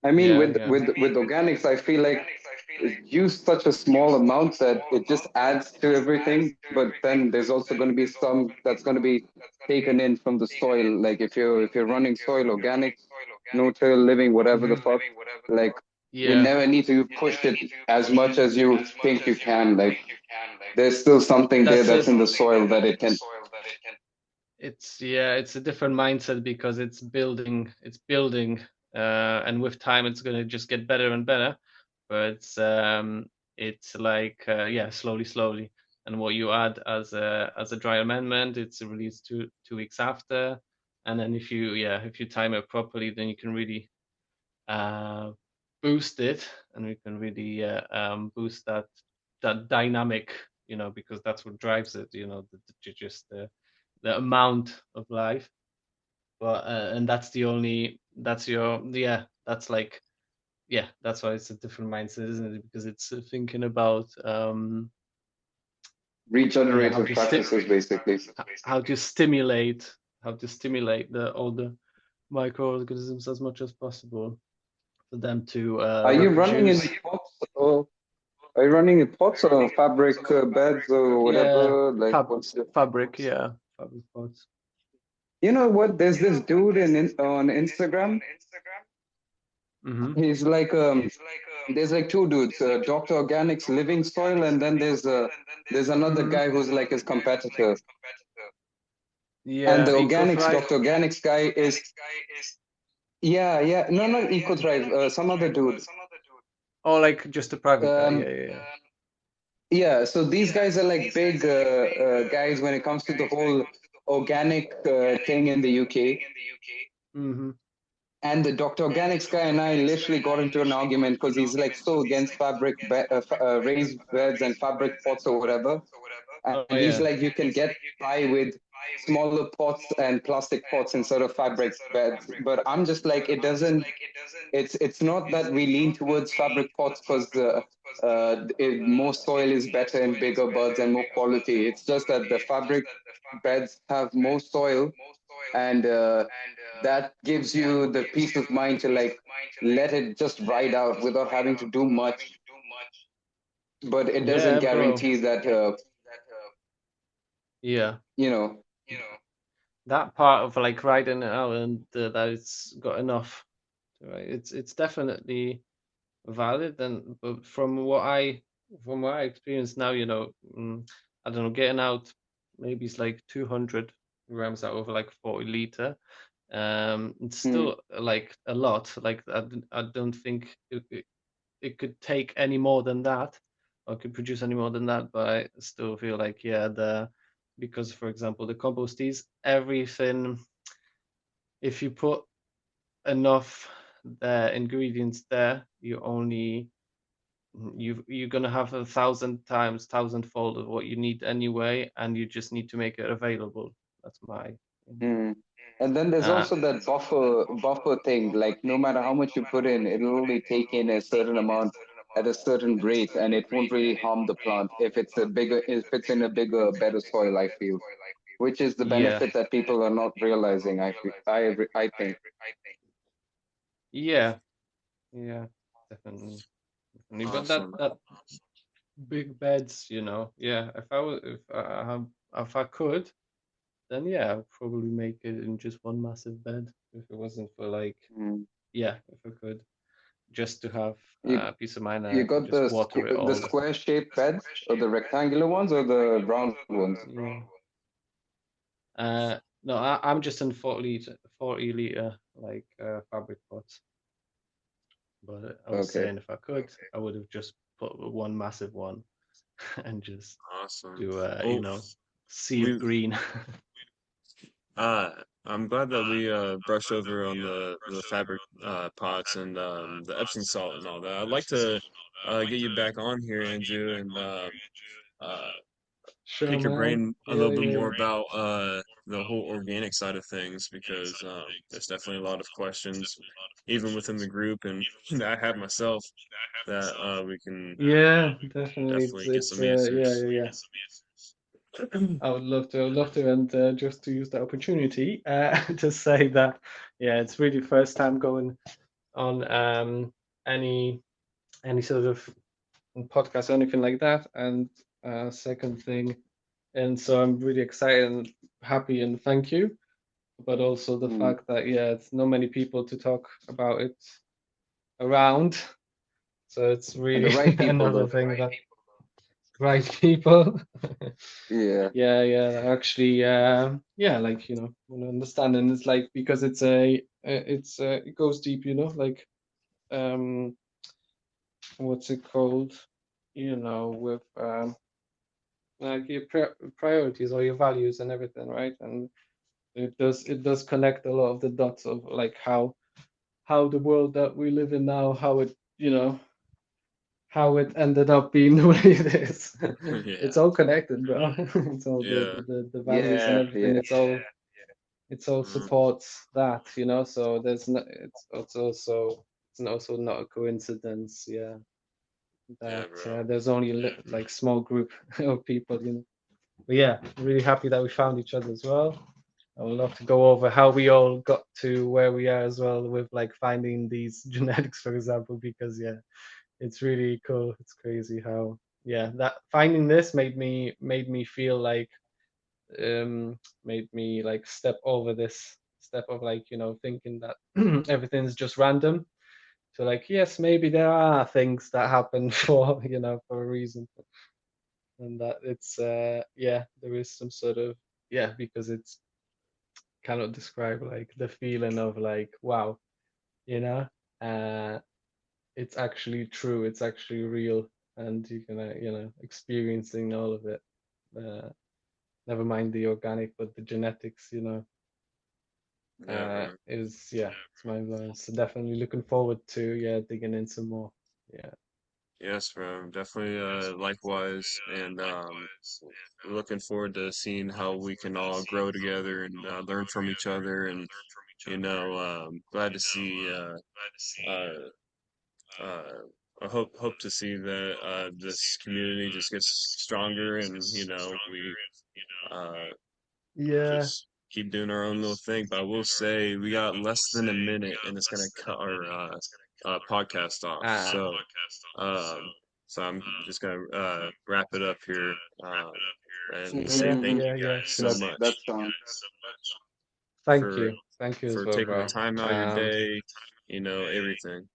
I mean, yeah, with yeah. with organics, I feel like use such a small amount that it just adds to everything. But then there's also going to be some that's going to be taken in from the soil. Like if you're running soil organics, no till living, whatever the Hmm. fuck, like you Yeah, never need to push it as much as you think you can. Like there's still something there that's that's it. in the soil that it can. It's a different mindset because it's building, and with time it's gonna just get better and better. But it's like yeah, slowly. And what you add as a dry amendment, it's released 2 weeks after. And then if you time it properly, then you can really uh, boost it, and we can really boost that dynamic, because that's what drives it, just the amount of life. But and that's like, yeah, that's why it's a different mindset, isn't it? Because it's thinking about yeah, how Regenerative to practices, basically. how to stimulate all the microorganisms as much as possible for them to Are you running in reproduce. pots or are you running in pots or fabric beds or Yeah, whatever? Like, what's the? fabric pots. You know what? There's this dude on Instagram. Mm-hmm. He's like there's like two dudes, Dr. Organics Living Soil, and then there's another Mm-hmm. guy who's like his competitor. And the Yeah, organics, eco-thrive. Dr. Organics guy is yeah, yeah, no, not EcoThrive, some other dude. Or like just a private guy. Yeah, Um, yeah, yeah. yeah, so these guys are like big guys when it comes to the whole organic thing in the UK. Mm-hmm. And the Dr. Organics guy and I literally got into an argument because he's like so against raised beds and fabric pots or whatever. Oh And he's yeah. like, you can get by with smaller pots and plastic pots instead of fabric beds. But I'm just like, it doesn't. It's not that we lean towards fabric pots because more soil is better and bigger buds and more quality. It's just that the fabric beds have more soil and that gives you the peace of mind to like let it just ride out without having to do much, but it doesn't Yeah, bro. guarantee that Yeah. you know. That part of like riding it out and that it's got enough. Right. It's definitely valid. And but from what I experience now, I don't know, getting out maybe it's like 200 grams out of like 40 liter. It's Hmm. still like a lot. Like I don't think it could take any more than that, or could produce any more than that. But I still feel like, yeah, because for example the compost is everything. If you put enough ingredients there, you're gonna have 1,000 times, thousandfold of what you need anyway, and you just need to make it available. That's my Hmm. And then there's uh also that buffer thing. Like no matter how much you put in, it'll only take in a certain amount at a certain rate, and it won't really harm the plant if it's in a bigger, better soil. I feel, which is the yeah, benefit that people are not realizing. I think. yeah, yeah, definitely, definitely. But that Awesome. that big beds, yeah. If I could, then yeah, I'd probably make it in just one massive bed. If it wasn't for like, Hmm. yeah, if I could, just to have You peace of mind, and you I could got just water it the all. square shaped beds or the rectangular ones or the round ones? Yeah. No, I'm just in 40 liter like fabric pots. But I was Okay. saying if I could, I would have just put one massive one and just Awesome. do Well, sea of we green. uh I'm glad that we brushed over on the fabric pots and the Epsom salt and all that. I'd like to get you back on here, Andrew, and uh, Sure, pick your man. brain a Yeah, little bit yeah. more about the whole organic side of things because there's definitely a lot of questions, even within the group, and that I have myself that we can Yeah, definitely. definitely get It's some yeah, answers. yeah, yeah. I would love to, and just to use the opportunity to say that, yeah, it's really first time going on any sort of podcast or anything like that. And second thing, and so I'm really excited and happy and thank you. But also the Mm. fact that yeah, it's not many people to talk about it around. So it's And the really right people, another though. thing that right people. Yeah. Yeah, yeah, actually, yeah, like want to understand, and it's like because it goes deep, like um, what's it called, with like your priorities or your values and everything, right? And it does connect a lot of the dots of like how the world that we live in now, how it ended up being the way it is. It's Yeah, all connected, bro. It's all yeah, the values and Yeah. everything. Yeah. It all mm, supports that, so there's no it's also not a coincidence, yeah, yeah, that bro. there's only like small group of people, but yeah, really happy that we found each other as well. I would love to go over how we all got to where we are as well with like finding these genetics, for example, because yeah, it's really cool. It's crazy how yeah, that finding this made me feel like made me like step over this step of like thinking that everything's just random. So like yes, maybe there are things that happen for a reason, and that it's yeah, there is some sort of yeah, because it's cannot describe like the feeling of like wow, you know uh it's actually true, it's actually real, and you can experiencing all of it, uh never mind the organic, but the genetics, Yeah, bro. is yeah, it's mind blowing. So definitely looking forward to yeah, digging in some more. Yeah. Yes, bro. Definitely likewise, and looking forward to seeing how we can all grow together and learn from each other, and glad to see. Uh, uh, I hope to see that this community just gets stronger, and we uh, Yeah. just keep doing our own little thing. But I will say we got less than a minute, and it's gonna cut our podcast off. Ah. So I'm just gonna wrap it up here and say Yeah, Mm-hmm. thank yeah, you yeah. guys so Look, That's much thank for you. Thank you as for well, taking the bro. time out of your Um, day. Everything.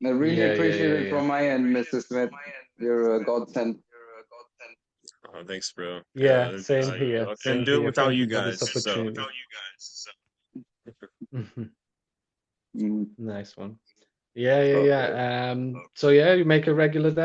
I really yeah, yeah, appreciate yeah, it yeah. from my end, Mr. Smith. You're a godsend. Thanks, bro. Yeah, I, same here. I couldn't Same do it here. without Thank you you for this guys. So opportunity. Mm. Nice one. Yeah, yeah, Okay. yeah. So yeah, you make a regular then.